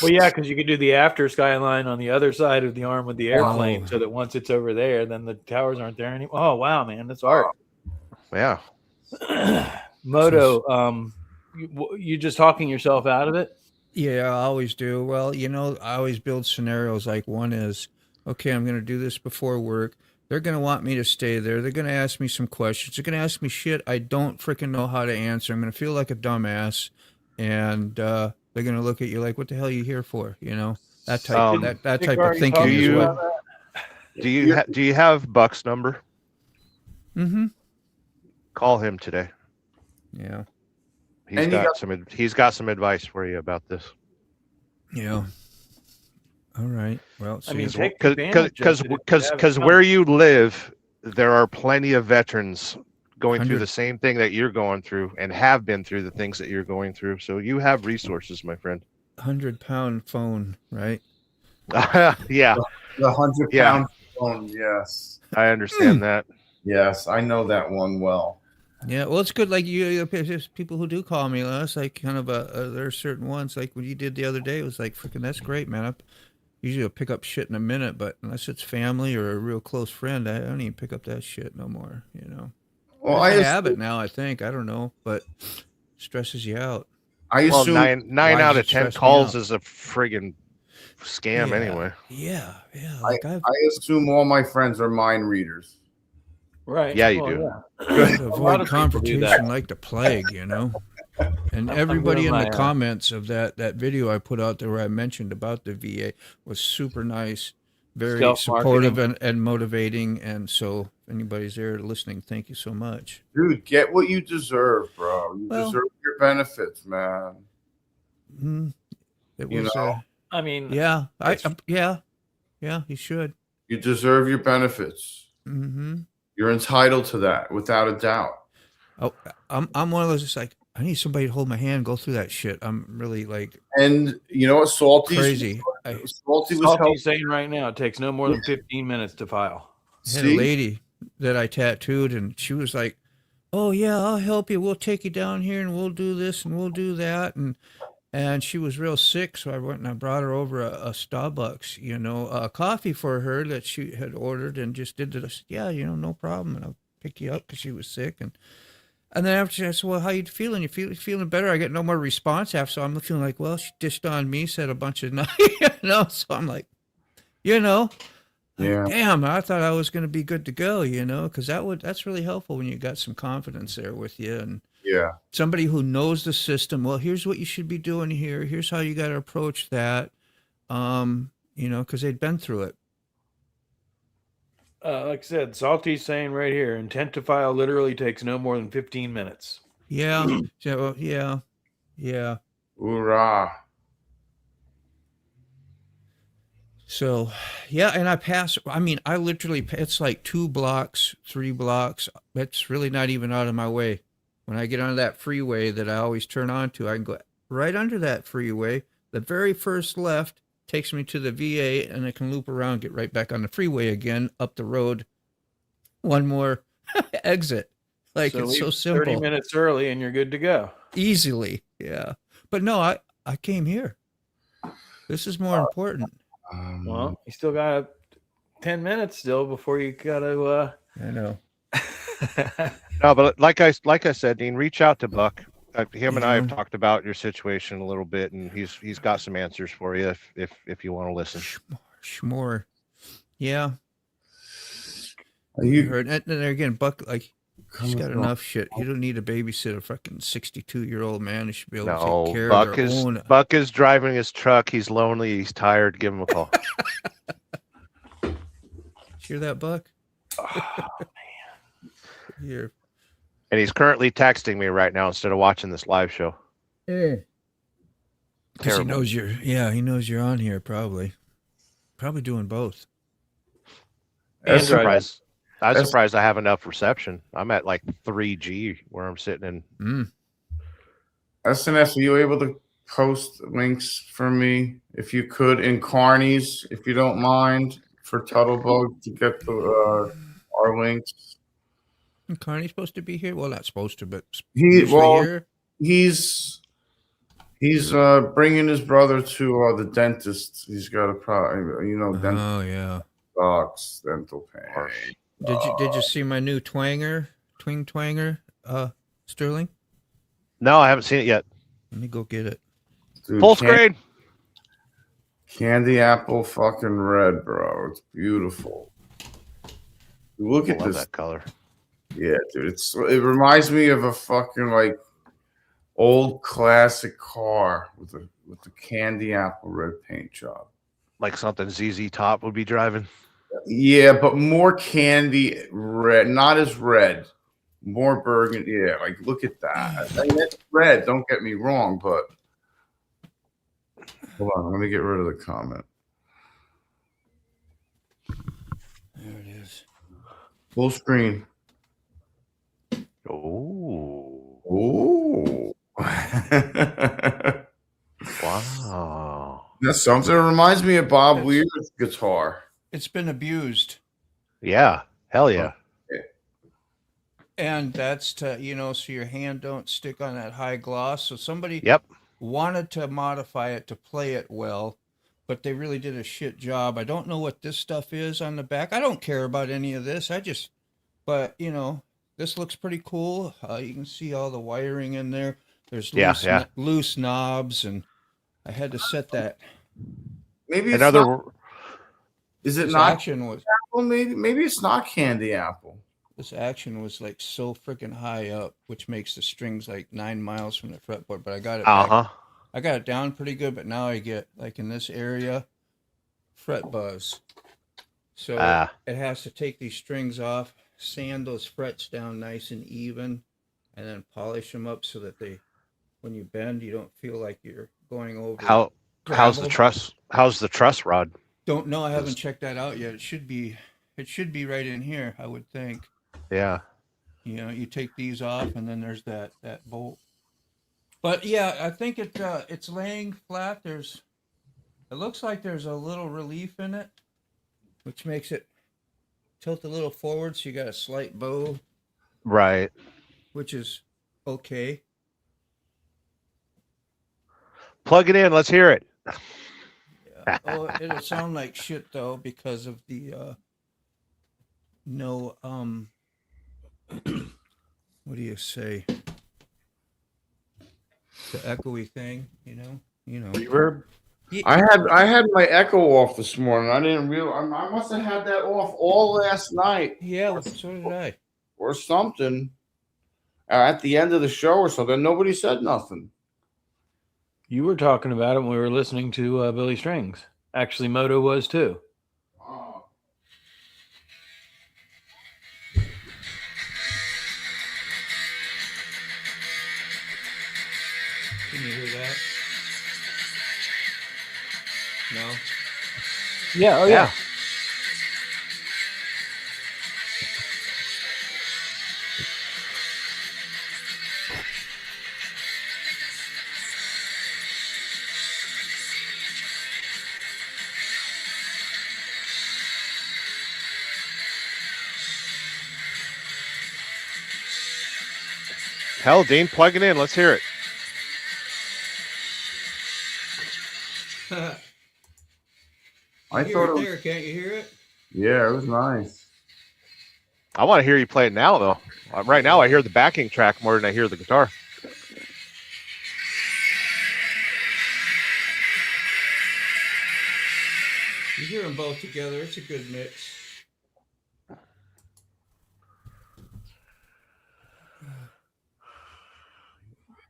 Well, yeah, because you could do the after skyline on the other side of the arm with the airplane, so that once it's over there, then the towers aren't there anymore. Oh, wow, man, that's art. Yeah. Moto, you just talking yourself out of it? Yeah, I always do. Well, you know, I always build scenarios. Like one is, okay, I'm going to do this before work. They're going to want me to stay there. They're going to ask me some questions. They're going to ask me shit I don't freaking know how to answer. I'm going to feel like a dumbass. And they're gonna look at you like, "What the hell are you here for?" You know, that type that Dick type of already thinking talked is you- about what. that. Do you have Buck's number? Mm-hmm. Call him today. Yeah. He's got some advice for you about this. Yeah. All right. Well, I mean, see, take advantage of it if you have Because it where you live, there are plenty of veterans going through 100 the same thing that you're going through and have been through the things that you're going through. So you have resources, my friend. 100-pound phone, right? Yeah, The 100-pound phone. Yes. I understand that. Yes, I know that one well. Yeah, well, it's good. Like there's people who do call me. That's like kind of there are certain ones. Like what you did the other day, it was like freaking. That's great, man. Usually I'll pick up shit in a minute, but unless it's family or a real close friend, I don't even pick up that shit no more. You know. Well, I have it now. I think I don't know, but stresses you out. I Well, assume nine Why out does of it 10 stress me calls out? is a friggin' scam Yeah. anyway. Yeah, yeah. I Like I've assume all my friends are mind readers. Right. Yeah, you Well, do. yeah. tried to A lot avoid of people do that. confrontation like the plague, you know. And everybody in the my, comments of that video I put out there where I mentioned about the VA was super nice, very supportive Self-marketing. and motivating. And so, if anybody's there listening, thank you so much. Dude, get what you deserve, bro. You Well- deserve your benefits, man. It You was, know? I mean, yeah, yeah, you should. You deserve your benefits. Mm-hmm. You're entitled to that, without a doubt. Oh, I'm one of those. It's like I need somebody to hold my hand, go through that shit. I'm really like And you know what, Salty's crazy. Salty was Salty's helping. saying right now it takes no more than 15 minutes to file. I had a lady that I tattooed, and she was like, "Oh yeah, I'll help you. We'll take you down here, and we'll do this, and we'll do that." And she was real sick, so I went and I brought her over a Starbucks, you know, a coffee for her that she had ordered, and just did this. Yeah, you know, no problem, and I'll pick you up because she was sick, and then after I said, "Well, how you feeling? You feeling better?" I get no more response after, so I'm feeling like, well, she dished on me, said a bunch of you know, so I'm like, you know. Yeah. Damn, I thought I was going to be good to go, you know, because that's really helpful when you got some confidence there with you and Yeah. somebody who knows the system. Well, here's what you should be doing here. Here's how you got to approach that, you know, because they'd been through it. Like I said, Salty's saying right here, intent to file literally takes no more than 15 minutes. Yeah, so, yeah. Hoorah. So, yeah, and I literally, it's like 2 blocks, 3 blocks. It's really not even out of my way. When I get onto that freeway that I always turn onto, I can go right under that freeway. The very first left takes me to the VA, and I can loop around, get right back on the freeway again, up the road. One more exit. Like, it's so leave simple. 30 minutes early and you're good to go. Easily, yeah. But no, I came here. This is more important. Well, you still got 10 minutes still before you got to. I know. No, but like I said, Dean, reach out to Buck. Him and I have Yeah. talked about your situation a little bit, and he's got some answers for you if you want to listen. Schmore. Yeah. You heard. And then again, Buck, like, he's got on. enough shit. You don't need to babysit a fucking 62-year-old man who should be able to No, take care Buck of their is own. Buck is driving his truck. He's lonely. He's tired. Give him a call. Hear that, Buck? Oh, Here. And he's currently texting me right now instead of watching this live show. Because he Terrible. knows he knows you're on here, probably. Probably doing both. I'm That's surprised. I'm That's- surprised I have enough reception. I'm at like 3G where I'm sitting in. SNS, are you able to post links for me, if you could, in Carnys, if you don't mind, for Tuttlebug to get the our links? Carney's supposed to be here? Well, not supposed to, but Here. He's bringing his brother to the dentist. He's got a problem, you know, dental Oh, yeah. docs, dental pain. Did you see my new twing twanger, Sterling? No, I haven't seen it yet. Let me go get it. Dude, Full screen. Candy apple fucking red, bro. It's beautiful. Look I at love this. that color. Yeah, dude. It reminds me of a fucking like old classic car with with the candy apple red paint job. Like something ZZ Top would be driving. Yeah, but more candy red, not as red. More burgundy. Yeah, like look at that. I mean, it's red. Don't get me wrong, but hold on. Let me get rid of the comment. There it is. Full screen. Oh, Oh. wow. That's something. It reminds me of Bob It's- Weir's guitar. It's been abused. Yeah, hell yeah. And that's to, so your hand don't stick on that high gloss. So somebody Yep. wanted to modify it to play it well, but they really did a shit job. I don't know what this stuff is on the back. I don't care about any of this. But this looks pretty cool. You can see all the wiring in there. There's loose knobs, and I had to set that. Maybe it's Another. not, is it This not action was apple? Maybe it's not candy apple. this action was like so freaking high up, which makes the strings like 9 miles from the fretboard. But I got it. Uh-huh. I got it down pretty good, but now I get like in this area, fret buzz. So it has to take these strings off, sand those frets down nice and even, and then polish them up so that when you bend, you don't feel like you're going over. How's the truss? How's the truss rod? Don't know. I haven't checked that out yet. It should be right in here, I would think. Yeah. You take these off, and then there's that bolt. But yeah, I think it's laying flat. It looks like there's a little relief in it, which makes it tilt a little forward. So you got a slight bow, Right. which is okay. Plug it in. Let's hear it. Yeah. Oh, it'll sound like shit though because of the no what do you say? The echoey thing, Reverb. I had my echo off this morning. I didn't realize. I must have had that off all last night. Yeah, so did I. Or something. At the end of the show or something. Nobody said nothing. You were talking about it when we were listening to Billy Strings. Actually, Moto was too. Oh. Can you hear that? No. Yeah. Oh yeah. Hell, Dean, plug it in. Let's hear it. I Hear thought it it was, there, can't you hear it? yeah, it was nice. I want to hear you play it now, though. Right now, I hear the backing track more than I hear the guitar. You hear them both together. It's a good mix.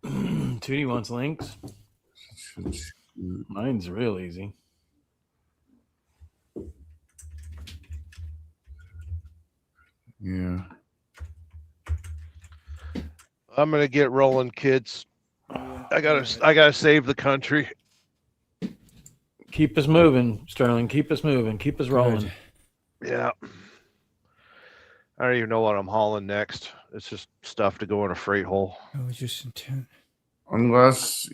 Tootie wants links. Mine's real easy. Yeah. I'm gonna get rolling, kids. I gotta save the country. Keep us moving, Sterling. Keep us moving. Keep us rolling. Yeah. I don't even know what I'm hauling next. It's just stuff to go in a freight hole. I was just intent. Unless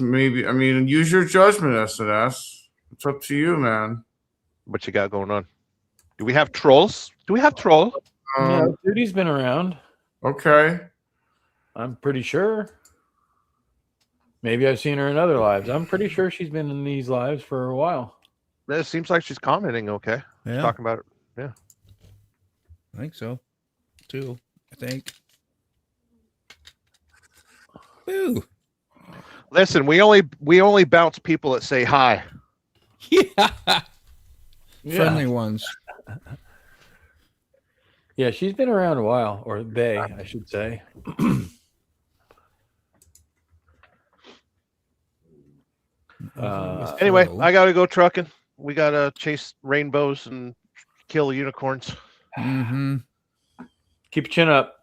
maybe, I mean, use your judgment, SNS. It's up to you, man. What you got going on? Do we have trolls? Yeah, Tootie's been around. Okay. I'm pretty sure. Maybe I've seen her in other lives. I'm pretty sure she's been in these lives for a while. It seems like she's commenting okay. Yeah, She's talking about it. Yeah. I think so. Too. I think. Woo. Listen, we only bounce people that say hi. Yeah. Friendly ones. Yeah, she's been around a while, or they, I should say. Anyway, flow. I gotta go trucking. We gotta chase rainbows and kill unicorns. Mm-hmm. Keep your chin up.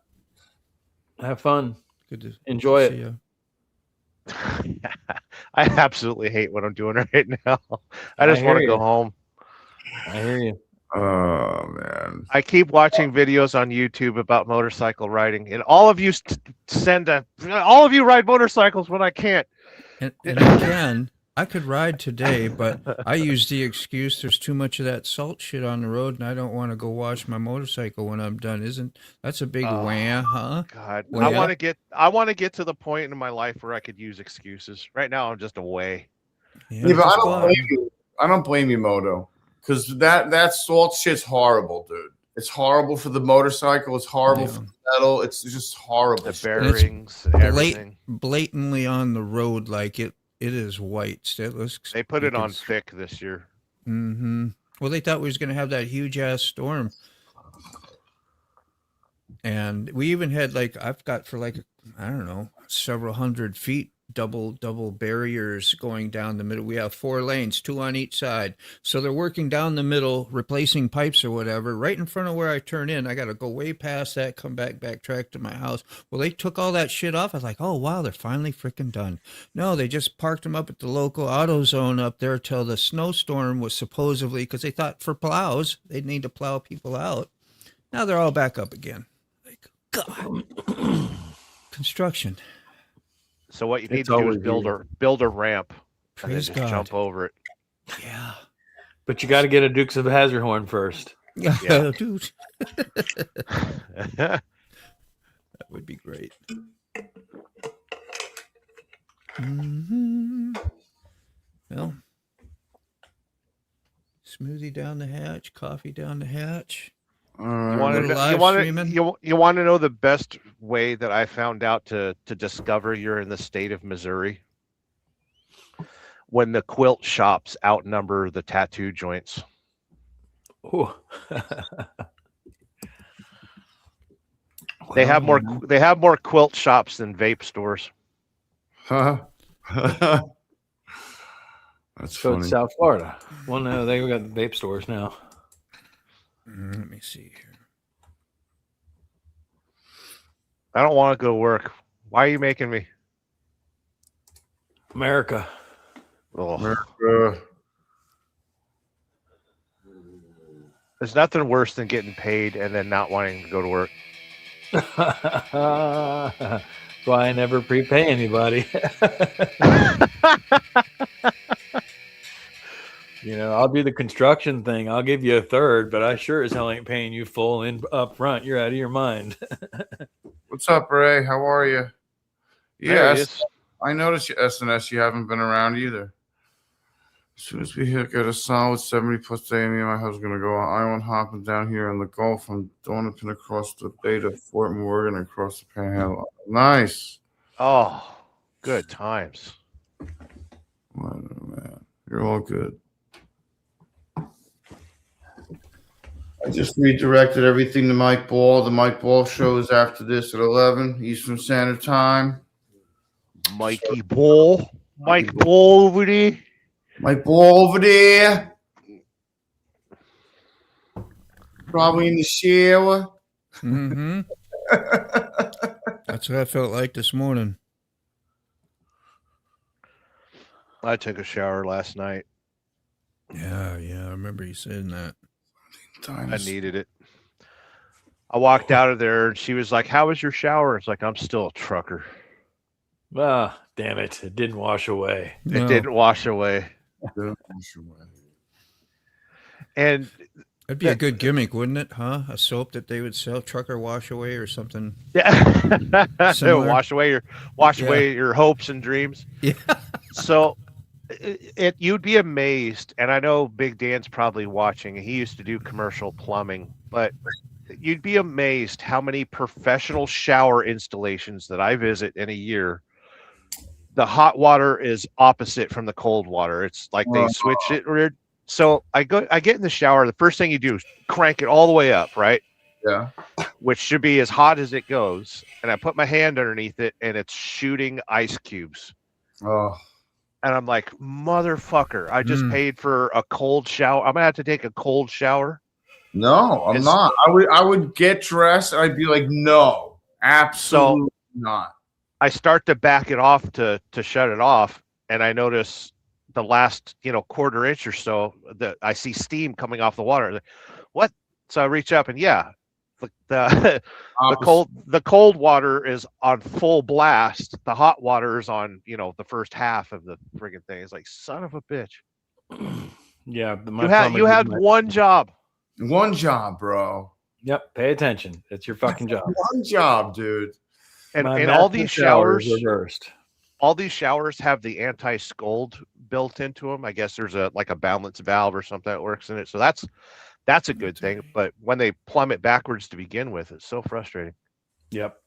Have fun. Good to Enjoy see it. you. I absolutely hate what I'm doing right now. I just hear want to go you. home. I hear you. Oh man. I keep watching videos on YouTube about motorcycle riding, and all of you all of you ride motorcycles when I can't. And again, I could ride today, but I use the excuse there's too much of that salt shit on the road, and I don't want to go wash my motorcycle when I'm done. Isn't that's a big wham, huh? God, Well, I yeah. want to get to the point in my life where I could use excuses. Right now, I'm just away. Yeah, Yeah, but just I go don't out. blame you. I don't blame you, Moto, because that salt shit's horrible, dude. It's horrible for the motorcycle. It's horrible Yeah. for the metal. It's just horrible. The shit. bearings and everything. Blatantly on the road, like it is white. It looks. They put it on thick this year. Mm-hmm. Well, they thought we was going to have that huge ass storm, and we even had I've got for I don't know, several hundred feet double barriers going down the middle. We have 4 lanes, 2 on each side, so they're working down the middle, replacing pipes or whatever, right in front of where I turn in. I got to go way past that, come backtrack to my house. Well, they took all that shit off. I was like, oh wow, they're finally freaking done. No, they just parked them up at the local auto zone up there till the snowstorm was supposedly, because they thought for plows they'd need to plow people out. Now they're all back up again. Like, God. Construction. So what you need It's to do is always build a ramp and then Praise just God. jump over it. Yeah. But you got to get a Dukes of Hazzard horn first. Yeah, Yeah. dude. That would be great. Mm-hmm. Well, smoothie down the hatch, coffee down the hatch. You All want right. to know the best way that I found out to discover you're in the state of Missouri? When the quilt shops outnumber the tattoo joints. Ooh. They have more quilt shops than vape stores. Huh? That's So funny. it's South Florida. Well, no, they got vape stores now. Let me see here. I don't want to go to work. Why are you making me? America. Ugh. There's nothing worse than getting paid and then not wanting to go to work. That's why I never prepay anybody. I'll do the construction thing. I'll give you a third, but I sure as hell ain't paying you full in up front. You're out of your mind. What's up, Ray? How are you? There he Yes, is. I noticed your SNS. You haven't been around either. As soon as we get a solid 70 plus day, me and my husband gonna go island hopping down here in the Gulf from Doniphan across the bay to Fort Morgan and across the Panhandle. Nice. Oh, good times. Oh, man, you're all good. I just redirected everything to Mike Ball. The Mike Ball show is after this at 11 Eastern Standard Time. Mikey Bull. Mike Bull over there. Mike Ball over there. Probably in the shower. Mm-hmm. That's what I felt like this morning. I took a shower last night. Yeah, I remember you saying that. I needed it. I walked out of there and she was like, "How was your shower?" It's like, I'm still a trucker. Ah, damn it. It didn't wash away. No. It didn't wash away. And That'd be a good gimmick, wouldn't it? Huh? A soap that they would sell, Trucker Wash Away or something. yeah, Similar. wash away your hopes and dreams. Yeah. So you'd be amazed, and I know Big Dan's probably watching. He used to do commercial plumbing, but you'd be amazed how many professional shower installations that I visit in a year. The hot water is opposite from the cold water. It's like they switch it weird. So I get in the shower. The first thing you do is crank it all the way up, right? Yeah. Which should be as hot as it goes. And I put my hand underneath it, and it's shooting ice cubes. Oh. And I'm like, motherfucker, I just paid for a cold shower. I'm gonna have to take a cold shower. No, I'm not. I would get dressed and I'd be like, no, absolutely not. I start to back it off to shut it off, and I notice the last quarter inch or so that I see steam coming off the water. What? So I reach up, and the cold water is on full blast. The hot water is on the first half of the friggin' thing. It's like, son of a bitch. Yeah, you had one job. One job, bro. Yep, pay attention. It's your fucking job. One job, dude. And all these showers reversed. All these showers have the anti-scald built into them. I guess there's a balance valve or something that works in it. So that's a good thing. But when they plummet backwards to begin with, it's so frustrating. Yep.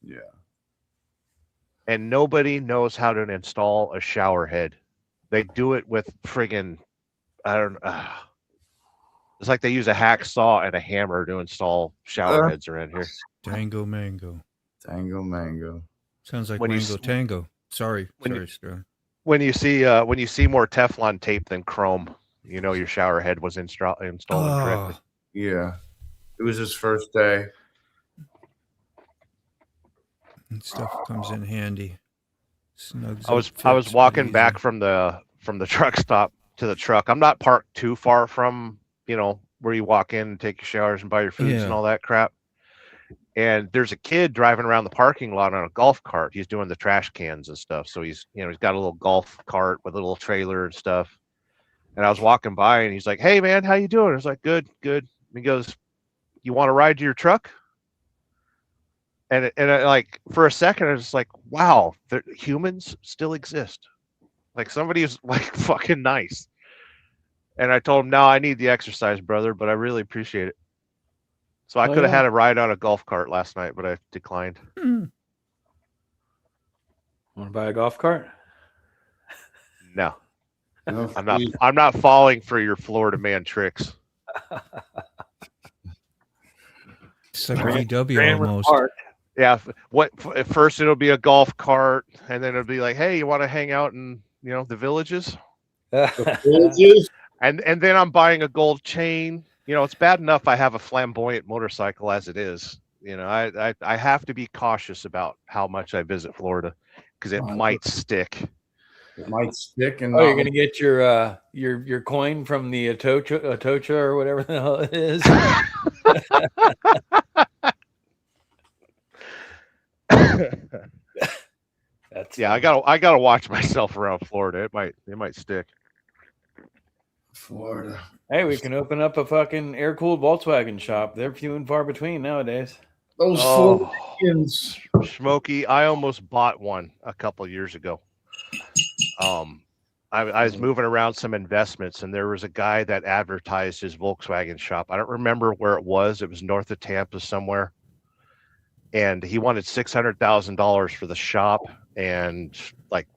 Yeah. And nobody knows how to install a shower head. They do it with friggin' it's like they use a hacksaw and a hammer to install shower heads around here. Tango mango. Sounds like mango tango. Sorry, Sterling. When you see more Teflon tape than chrome, your shower head was installed incorrectly. Yeah, it was his first day. And stuff comes in handy. I was walking back from the truck stop to the truck. I'm not parked too far from where you walk in and take your showers and buy your foods and all that crap. And there's a kid driving around the parking lot on a golf cart. He's doing the trash cans and stuff. So he's got a little golf cart with a little trailer and stuff. And I was walking by and he's like, "Hey man, how you doing?" I was like, "Good, good." And he goes, "You want to ride to your truck?" And I, for a second, I was just like, wow, humans still exist. Like somebody is fucking nice. And I told him, "No, I need the exercise, brother, but I really appreciate it." So I could have had a ride on a golf cart last night, but I declined. Want to buy a golf cart? No. I'm not falling for your Florida man tricks. It's like VW almost. Yeah. At first it'll be a golf cart, and then it'll be like, "Hey, you want to hang out in the villages?" And then I'm buying a gold chain. It's bad enough I have a flamboyant motorcycle as it is. I have to be cautious about how much I visit Florida because it might stick. It might stick. And you're gonna get your coin from the Atocha or whatever the hell it is. I gotta watch myself around Florida. It might stick. Florida. Hey, we can open up a fucking air-cooled Volkswagen shop. They're few and far between nowadays. Those Floridians. Smokey, I almost bought one a couple years ago. I was moving around some investments, and there was a guy that advertised his Volkswagen shop. I don't remember where it was. It was north of Tampa somewhere. And he wanted $600,000 for the shop and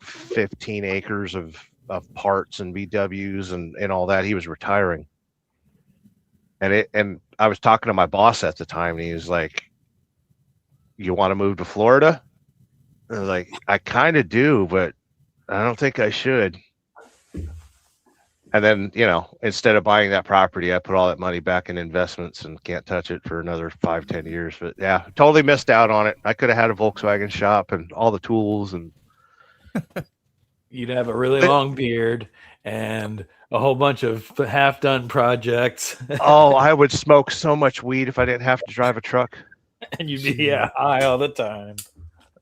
15 acres of parts and VWs and all that. He was retiring. And I was talking to my boss at the time, and he was like, "You want to move to Florida?" And I was like, "I kind of do, but I don't think I should." And then, instead of buying that property, I put all that money back in investments and can't touch it for another 5-10 years. But yeah, totally missed out on it. I could have had a Volkswagen shop and all the tools, and you'd have a really long beard and a whole bunch of half-done projects. Oh, I would smoke so much weed if I didn't have to drive a truck. And you'd be high all the time.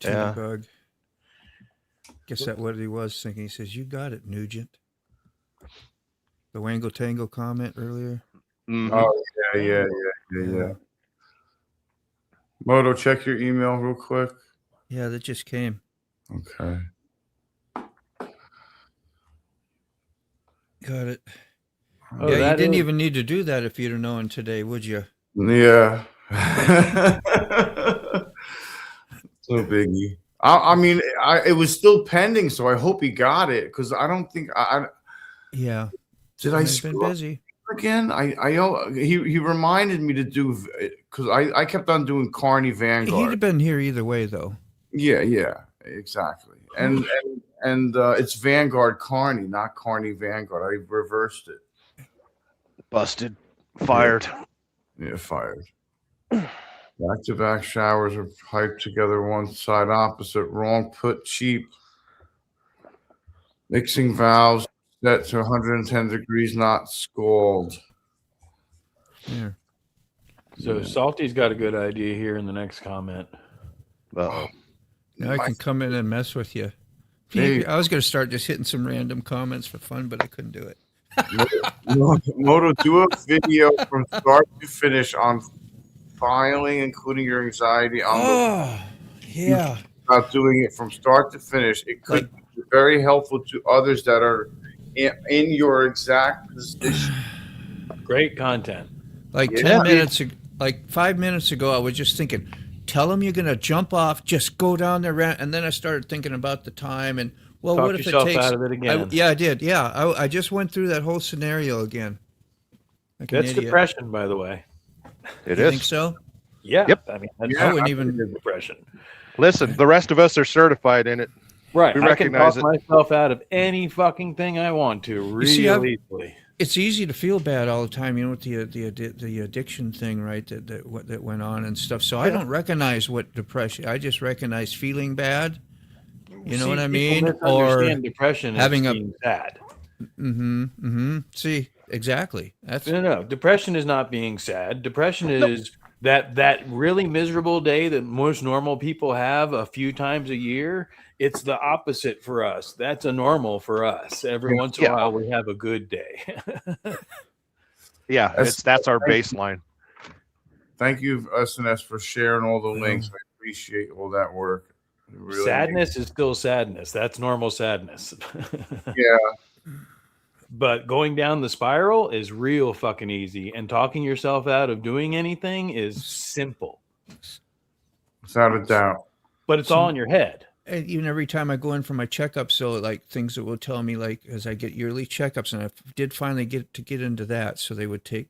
Yeah. Bug. Guess that's what he was thinking. He says, "You got it, Nugent." The Wango Tango comment earlier. Mm-hmm. Oh yeah. Moto, check your email real quick. Yeah, that just came. Okay. Got it. Oh, Yeah, you didn't even need to do that if you'd have known today, would you? Yeah. So biggie. I mean, it was still pending, so I hope he got it because I don't think Yeah. Did I He's been busy again? He reminded me to do because I kept on doing Carney Vanguard. He'd have been here either way, though. Yeah, exactly. And and it's Vanguard Carney, not Carney Vanguard. I reversed it. Busted. Fired. Yeah, fired. Back-to-back showers are piped together, one side opposite. Wrong put, cheap. Mixing valves set to 110 degrees, not scald. Yeah. So Salty's got a good idea here in the next comment. Uh-oh. Now I can come in and mess with you. Hey. I was going to start just hitting some random comments for fun, but I couldn't do it. Moto, do a video from start to finish on filing, including your anxiety on yeah. about doing it from start to finish. It could be very helpful to others that are in your exact position. Great content. Like 10 minutes, like 5 minutes ago, I was just thinking, tell them you're going to jump off, just go down there. And then I started thinking about the time and, well, Talk what if it yourself takes? out of it again. I did. Yeah, I just went through that whole scenario again. Like That's depression, by the way. It you is. think so? Yeah. Yep. I mean, that's I wouldn't even. depression. Listen, the rest of us are certified in it. Right. We I can recognize talk myself out of any fucking thing I want to really easily. It's easy to feel bad all the time, you know, with the addiction thing, right? That went on and stuff. So I don't recognize what depression. I just recognize feeling bad. You know what I mean? Or depression having is being sad. See, exactly. That's No. Depression is not being sad. Depression is that really miserable day that most normal people have a few times a year. It's the opposite for us. That's a normal for us. Every once in a while, we have a good day. Yeah, that's our baseline. Thank you, SNS, for sharing all the links. I appreciate all that work. Really sadness is still sadness. That's normal sadness. Yeah. But going down the spiral is real fucking easy. And talking yourself out of doing anything is simple. Without a doubt. But it's all in your head. And even every time I go in for my checkups, so like things that will tell me, like as I get yearly checkups, and I did finally get into that. So they would take,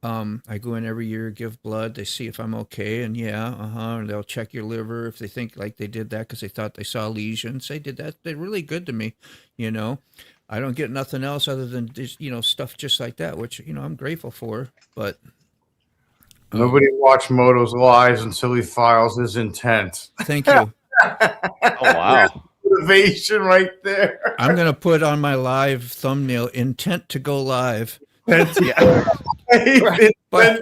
I go in every year, give blood, they see if I'm okay, and and they'll check your liver if they think like they did that because they thought they saw lesions. They did that. They're really good to me, you know. I don't get nothing else other than just, you know, stuff just like that, which, you know, I'm grateful for. But nobody watched Moto's lives until he files his intent. Thank you. Oh wow. Motivation right there. I'm gonna put on my live thumbnail intent to go live. That's But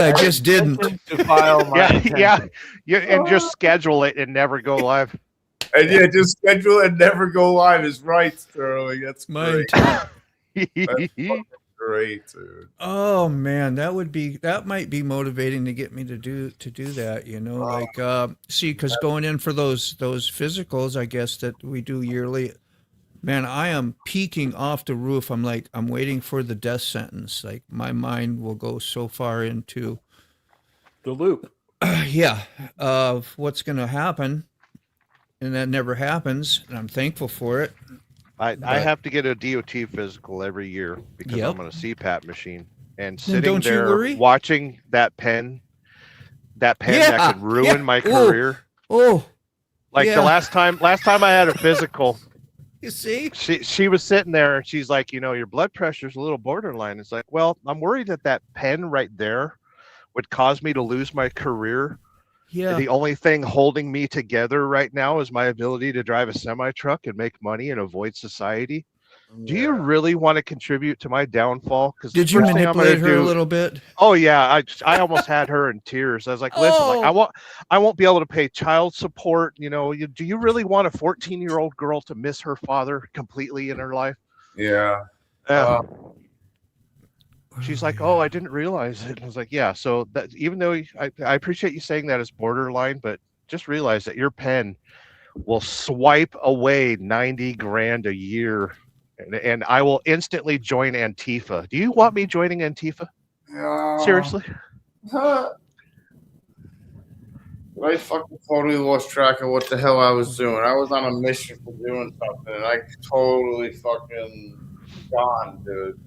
I just didn't. To file my and just schedule it and never go live. And just schedule it and never go live is right, Sterling. That's My great. That's great, dude. Oh man, that might be motivating to get me to do that, you know, like see, because going in for those physicals, I guess that we do yearly, man, I am peaking off the roof. I'm waiting for the death sentence. Like my mind will go so far into the loop. Of what's going to happen, and that never happens, and I'm thankful for it. I have to get a DOT physical every year because I'm on a CPAP machine, and sitting don't you there worry? watching that pen that could ruin my career. Like the last time I had a physical, you see, she was sitting there and she's like, you know, your blood pressure's a little borderline. It's like, well, I'm worried that pen right there would cause me to lose my career. Yeah. The only thing holding me together right now is my ability to drive a semi-truck and make money and avoid society. Yeah. Do you really want to contribute to my downfall? Because did you manipulate her a little bit? Oh yeah, I almost had her in tears. I was like, listen, like I won't be able to pay child support. You know, do you really want a 14-year-old girl to miss her father completely in her life? Yeah. She's like, oh, I didn't realize it. I was like, yeah. So that even though I appreciate you saying that as borderline, but just realize that your pen will swipe away 90 grand a year, and I will instantly join Antifa. Do you want me joining Antifa? Seriously? I fucking totally lost track of what the hell I was doing. I was on a mission for doing something, and I totally fucking gone, dude.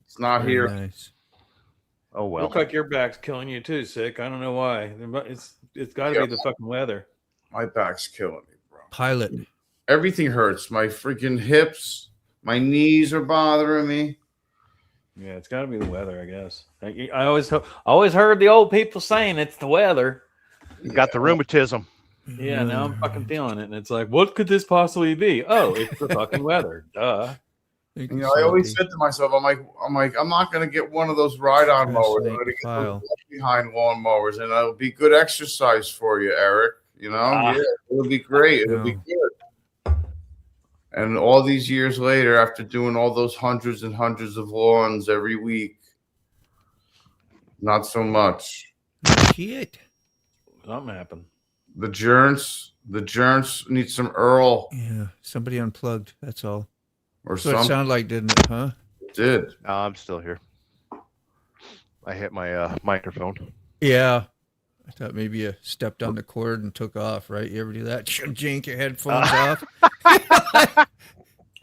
It's not here. Nice. Oh well. Looks like your back's killing you too, Sick. I don't know why. It's got to be the fucking weather. My back's killing me, bro. Pilot. Everything hurts. My freaking hips, my knees are bothering me. Yeah, it's got to be the weather, I guess. I always heard the old people saying it's the weather. You got the rheumatism. Yeah, now I'm fucking feeling it, and it's like, what could this possibly be? Oh, it's the fucking weather. Duh. You know, I always said to myself, I'm not gonna get one of those ride-on mowers. I'm gonna get those behind lawn mowers, and it'll be good exercise for you, Eric. You know, yeah, it'll be great. It'll be good. And all these years later, after doing all those hundreds and hundreds of lawns every week, not so much. Shit. Something happened. The germs need some Earl. Yeah, somebody unplugged. That's all. Or so it sounded like, didn't it? Huh? It did. No, I'm still here. I hit my microphone. Yeah. I thought maybe you stepped on the cord and took off, right? You ever do that? Jank your headphones off.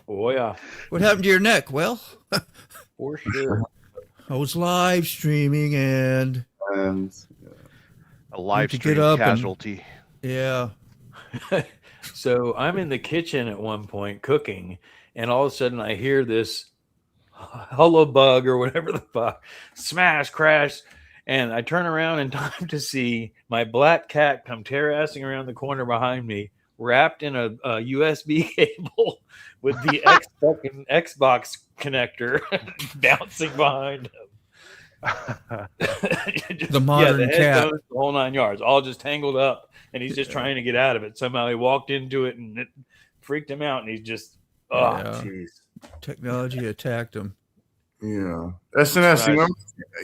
Oh, yeah. What happened to your neck? Well, for sure. I was live streaming and a live stream casualty. Yeah. So I'm in the kitchen at one point cooking, and all of a sudden I hear this hullabug or whatever the fuck, smash, crash. And I turn around in time to see my black cat come terrassing around the corner behind me, wrapped in a USB cable with the Xbox connector bouncing behind him. The modern cat. The whole 9 yards, all just tangled up, and he's just trying to get out of it. Somehow he walked into it, and it freaked him out, and he's just, jeez. Technology attacked him. Yeah. SNS,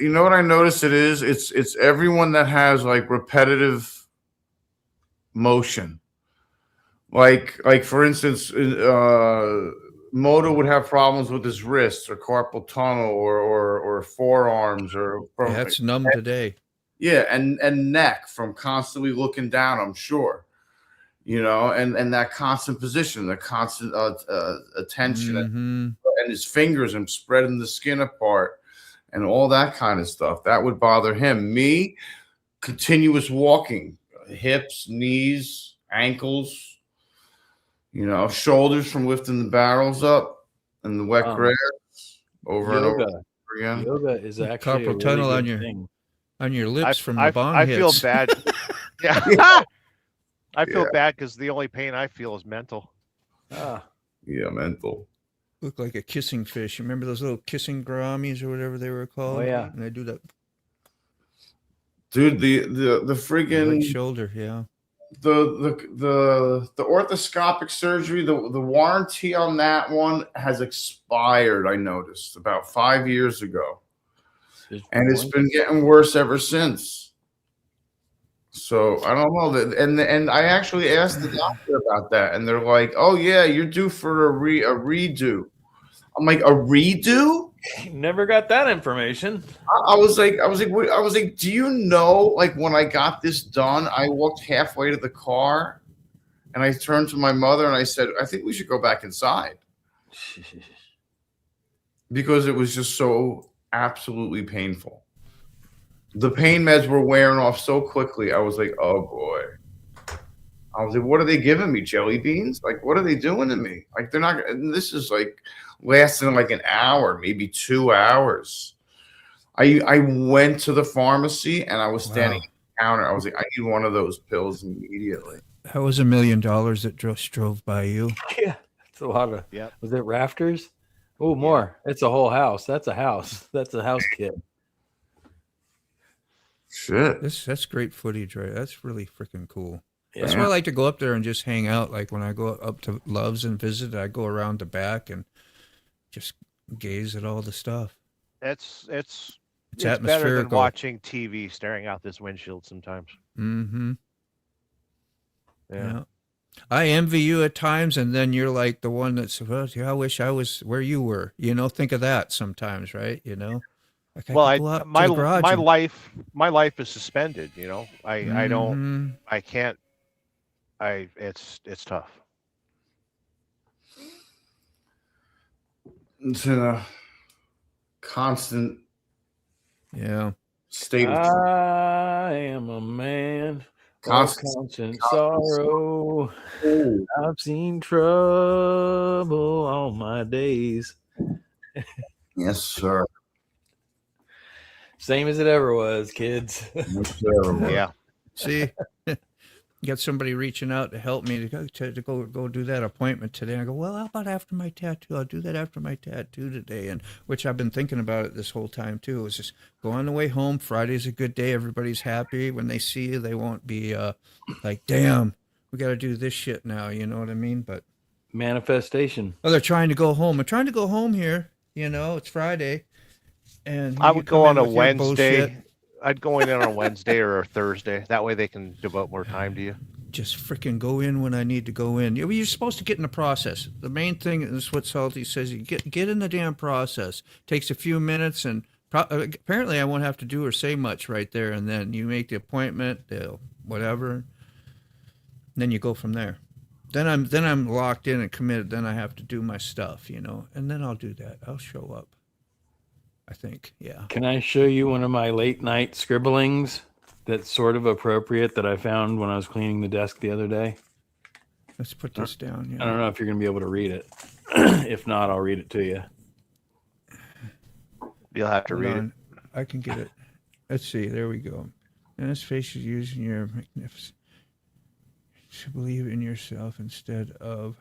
you know what I noticed it is? It's everyone that has like repetitive motion. Like for instance, Moto would have problems with his wrists or carpal tunnel or forearms or that's numb today. Yeah, and neck from constantly looking down, I'm sure. You know, and that constant position, the constant attention, and his fingers and spreading the skin apart and all that kind of stuff. That would bother him. Me, continuous walking, hips, knees, ankles, you know, shoulders from lifting the barrels up and the wet grass over and over again. Yoga is actually carpal tunnel on your lips from the bong I hits. feel bad. Yeah. I feel bad because the only pain I feel is mental. Yeah, mental. Look like a kissing fish. Remember those little kissing gouramis or whatever they were called? Oh yeah, and they do that. Dude, the freaking shoulder, yeah. The orthoscopic surgery, the warranty on that one has expired. I noticed about 5 years ago, and it's been getting worse ever since. So I don't know that, and I actually asked the doctor about that, and they're like, "Oh yeah, you're due for a redo." I'm like, "A redo?" Never got that information. I was like, "Do you know? Like when I got this done, I walked halfway to the car, and I turned to my mother and I said, I think we should go back inside,' because it was just so absolutely painful." The pain meds were wearing off so quickly. I was like, oh boy. I was like, what are they giving me? Jelly beans? Like, what are they doing to me? Like, they're not, and this is like lasting like an hour, maybe 2 hours. I went to the pharmacy and I was standing at the counter. I was like, I need one of those pills immediately. That was $1 million that drove by you. Yeah. That's a lot of, was it rafters? Oh, more. It's a whole house. That's a house. That's a house kit. Shit. That's great footage, right? That's really freaking cool. Yeah. That's why I like to go up there and just hang out. Like when I go up to Love's and visit, I go around the back and just gaze at all the stuff. It's atmospherical. Better than watching TV staring out this windshield sometimes. Mm-hmm. Yeah. I envy you at times, and then you're like the one that's, well, I wish I was where you were. You know, think of that sometimes, right? You know? Like my life is suspended. You know, I don't, I can't. It's tough. It's in a constant state. I am a man Constant sorrow. I've seen trouble all my days. Yes, sir. Same as it ever was, kids. Yes, sir. Yeah. See, you got somebody reaching out to help me to go do that appointment today. I go, well, how about after my tattoo? I'll do that after my tattoo today, and which I've been thinking about it this whole time too. It was just go on the way home. Friday's a good day. Everybody's happy when they see you. They won't be like, damn, we got to do this shit now. You know what I mean? But Manifestation. they're trying to go home. I'm trying to go home here. You know, it's Friday, and I would go on a with your Wednesday. bullshit. I'd go in on a Wednesday or a Thursday. That way they can devote more time to you. Just freaking go in when I need to go in. You're supposed to get in the process. The main thing is what Salty says. You get in the damn process. Takes a few minutes, and apparently I won't have to do or say much right there. And then you make the appointment, whatever. And then you go from there. Then I'm locked in and committed. Then I have to do my stuff, you know. And then I'll do that. I'll show up. I think, yeah. Can I show you one of my late night scribblings that's sort of appropriate that I found when I was cleaning the desk the other day? Let's put this down. Yeah. I don't know if you're going to be able to read it. If not, I'll read it to you. You'll have to Hold read on. I can get it. Let's see. There we go. And this face is using your magnificence to believe in yourself instead of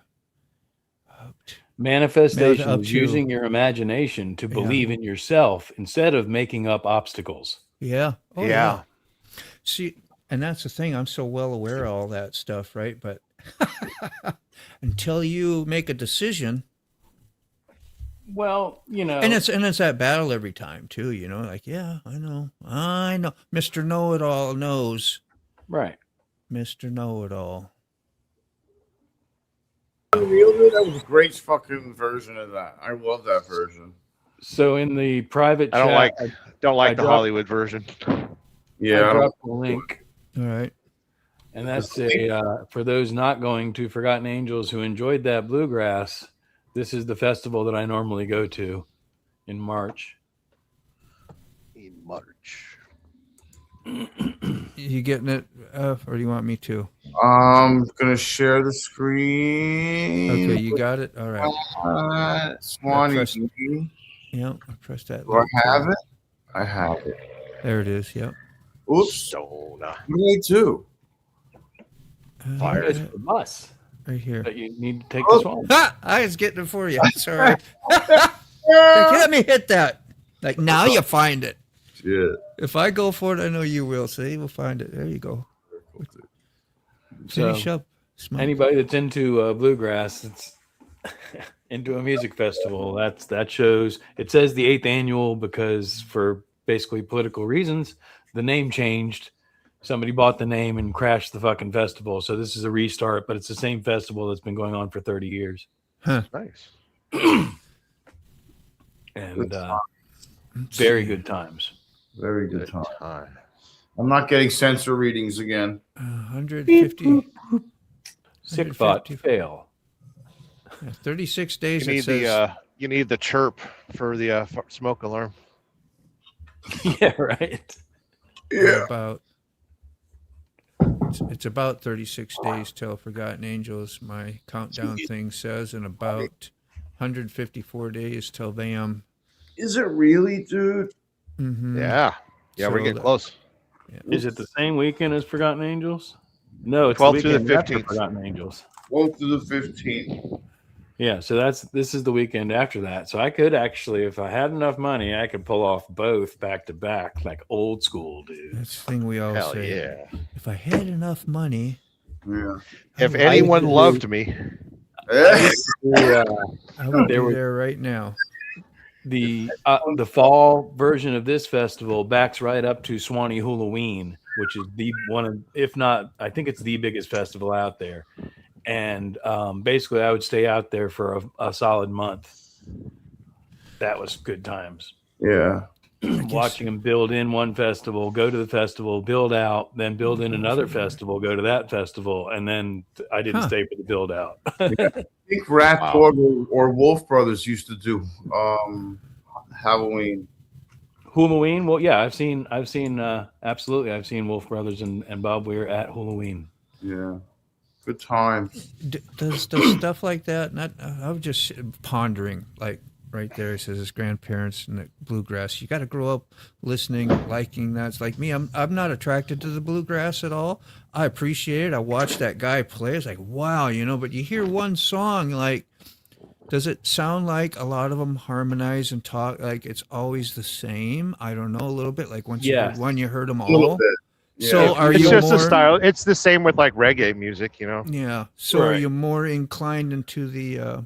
Manifestation Up is to- using your imagination to believe in yourself instead of making up obstacles. Yeah. Oh, Yeah. See, and that's the thing. I'm so well aware of all that stuff, right? But until you make a decision, Well, you know, and it's that battle every time too. You know, like yeah, I know, Mr. Know-It-All knows, right. Mr. Know-It-All. That was a great fucking version of that. I love that version. So in the private I don't chat, don't like I the dropped- Hollywood version. I Yeah, dropped the link. All right. And that's for those not going to Forgotten Angels who enjoyed that bluegrass. This is the festival that I normally go to in March. In March. You getting it, or do you want me to? I'm gonna share the screen. Okay, you got it. All right. Swanee. press- Do Yeah, I pressed that. I have it? I have it. There it is. Yep. Oops. Sona. Me too. Fire. It's the bus Right here. that you need to take Oh. this one. Ah, I was getting it for you. Sorry. Let me hit that. Like now you find it. Shit. If I go for it, I know you will. See, we'll find it. There you go. Finish So up. Smoke. anybody that's into bluegrass, it's into a music festival. That shows. It says the 8th annual because for basically political reasons, the name changed. Somebody bought the name and crashed the fucking festival. So this is a restart, but it's the same festival that's been going on for 30 years. Nice. And very good times. Very good time. Time. I'm not getting sensor readings again. 150. Sick thought 150. fail. 36 days. You It need says, you need the chirp for the smoke alarm. Yeah, right. Yeah. about. It's about 36 days till Forgotten Angels. My countdown thing says, and about 154 days till them. Is it really, dude? Mm-hmm. Yeah. Yeah, we're So getting the- close. Is it the same weekend as Forgotten Angels? No, it's 12th the through the weekend after 15th. Forgotten Angels. 12th to the 15th. Yeah, so this is the weekend after that. So I could actually, if I had enough money, I could pull off both back to back, like old school, dude. That's the thing we all Hell say. yeah. If I had enough money, Yeah. If anyone loved me, I would There be were- there right now. The fall version of this festival backs right up to Swanee Halloween, which is the one of, if not, I think it's the biggest festival out there. And basically, I would stay out there for a solid month. That was good times. Yeah. Watching them build in one festival, go to the festival, build out, then build in another festival, go to that festival, and then I didn't stay for the build out. I think Rat Dog or Wolf Brothers used to do Halloween. Halloween. Well, yeah, I've seen absolutely. I've seen Wolf Brothers and Bob Weir at Halloween. Yeah, good times. Does stuff like that? Not. I was just pondering, like right there. It says his grandparents and the bluegrass. You got to grow up listening, liking that. It's like me. I'm not attracted to the bluegrass at all. I appreciate it. I watched that guy play. It's like wow, But you hear one song, like, does it sound like a lot of them harmonize and talk like it's always the same? I don't know, a little bit. Like once you heard them A little all. bit. Yeah. So are It's you just more, a style. It's the same with like reggae music, Yeah. So are Right. you more inclined into the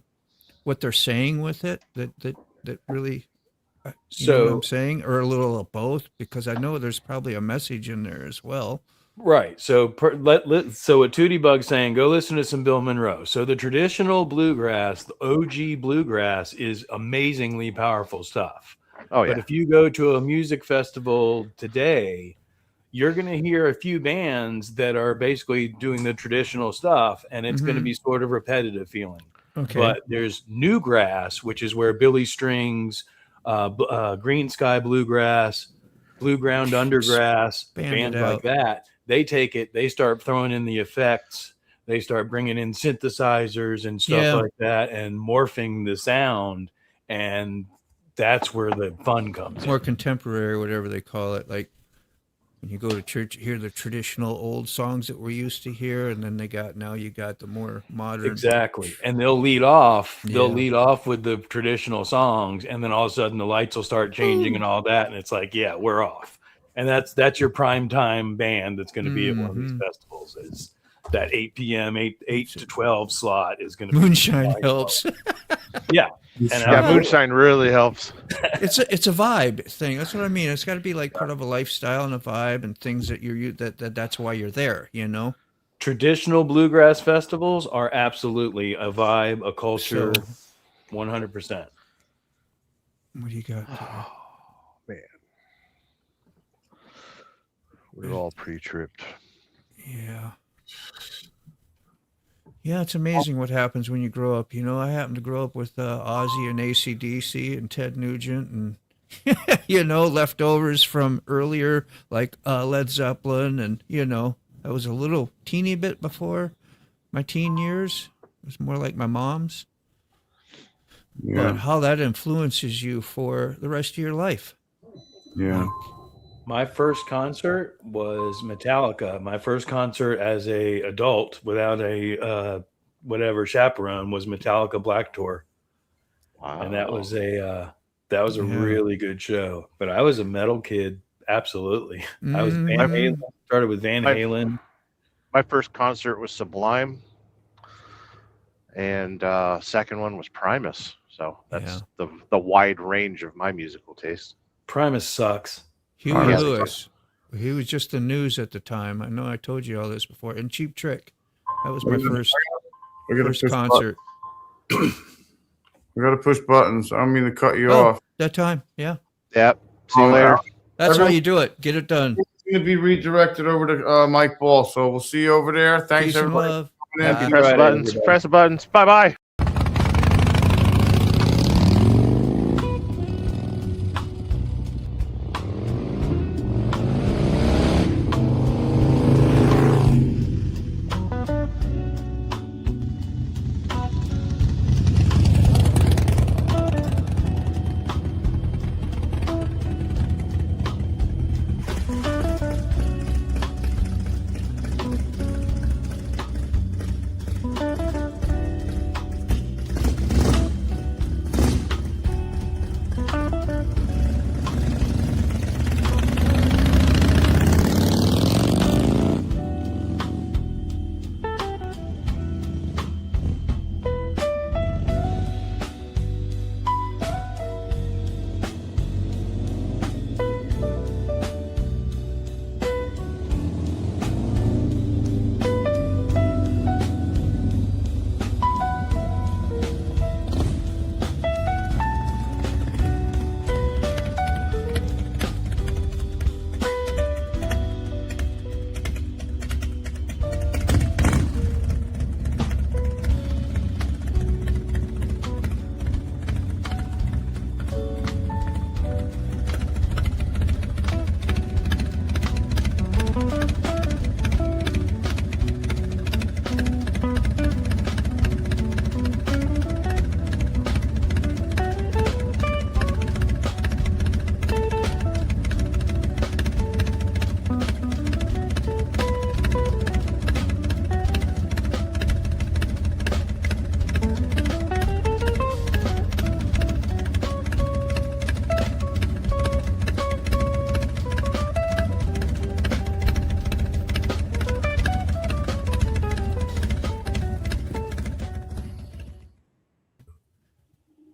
what they're saying with it? That really you know what I'm saying? Or a little of both? Because I know there's probably a message in there as well. Right. So so what Tootie Bug's saying, go listen to some Bill Monroe. So the traditional bluegrass, the OG bluegrass is amazingly powerful stuff. Oh yeah. But if you go to a music festival today, you're going to hear a few bands that are basically doing the traditional stuff, and it's going to be sort of repetitive feeling. Okay. But there's new grass, which is where Billy Strings, Green Sky Bluegrass, Blue Ground Undergrass, bands like that. They take it, they start throwing in the effects, they start bringing in synthesizers and stuff like that, and morphing the sound, and that's where the fun comes in. More contemporary, whatever they call it. Like when you go to church, you hear the traditional old songs that we're used to hear, and then now you got the more modern. Exactly. And they'll lead off with the traditional songs, and then all of a sudden the lights will start changing and all that, and it's like, yeah, we're off. And that's your prime time band that's going to be at one of these festivals. Is that 8 p.m. 8 to 12 slot is going to Moonshine helps. Yeah. And moonshine really helps. It's a vibe thing. That's what I mean. It's got to be like part of a lifestyle and a vibe and things that that's why you're there, Traditional bluegrass festivals are absolutely a vibe, a culture, 100%. What do you got? Man. We're all pre-tripped. Yeah. Yeah, it's amazing what happens when you grow up. I happen to grow up with Ozzy and AC/DC and Ted Nugent and, leftovers from earlier, like Led Zeppelin. And, I was a little teeny bit before my teen years. It was more like my mom's. Yeah. But how that influences you for the rest of your life. Yeah. My first concert was Metallica. My first concert as a adult without a whatever chaperone was Metallica Black Tour. Wow. And that was a really good show. But I was a metal kid, absolutely. I was Van Halen. Started with Van Halen. My first concert was Sublime, and second one was Primus. So that's the wide range of my musical taste. Primus sucks. Huey Lewis. He was just the news at the time. I know I told you all this before. And Cheap Trick. That was my first concert. We got to push buttons. I don't mean to cut you off. That time, yeah. Yep. See you later. That's how you do it. Get it done. It's going to be redirected over to Mike Ball. So we'll see you over there. Thanks, Peace and everybody. love. Press the buttons. Press the buttons. Bye-bye.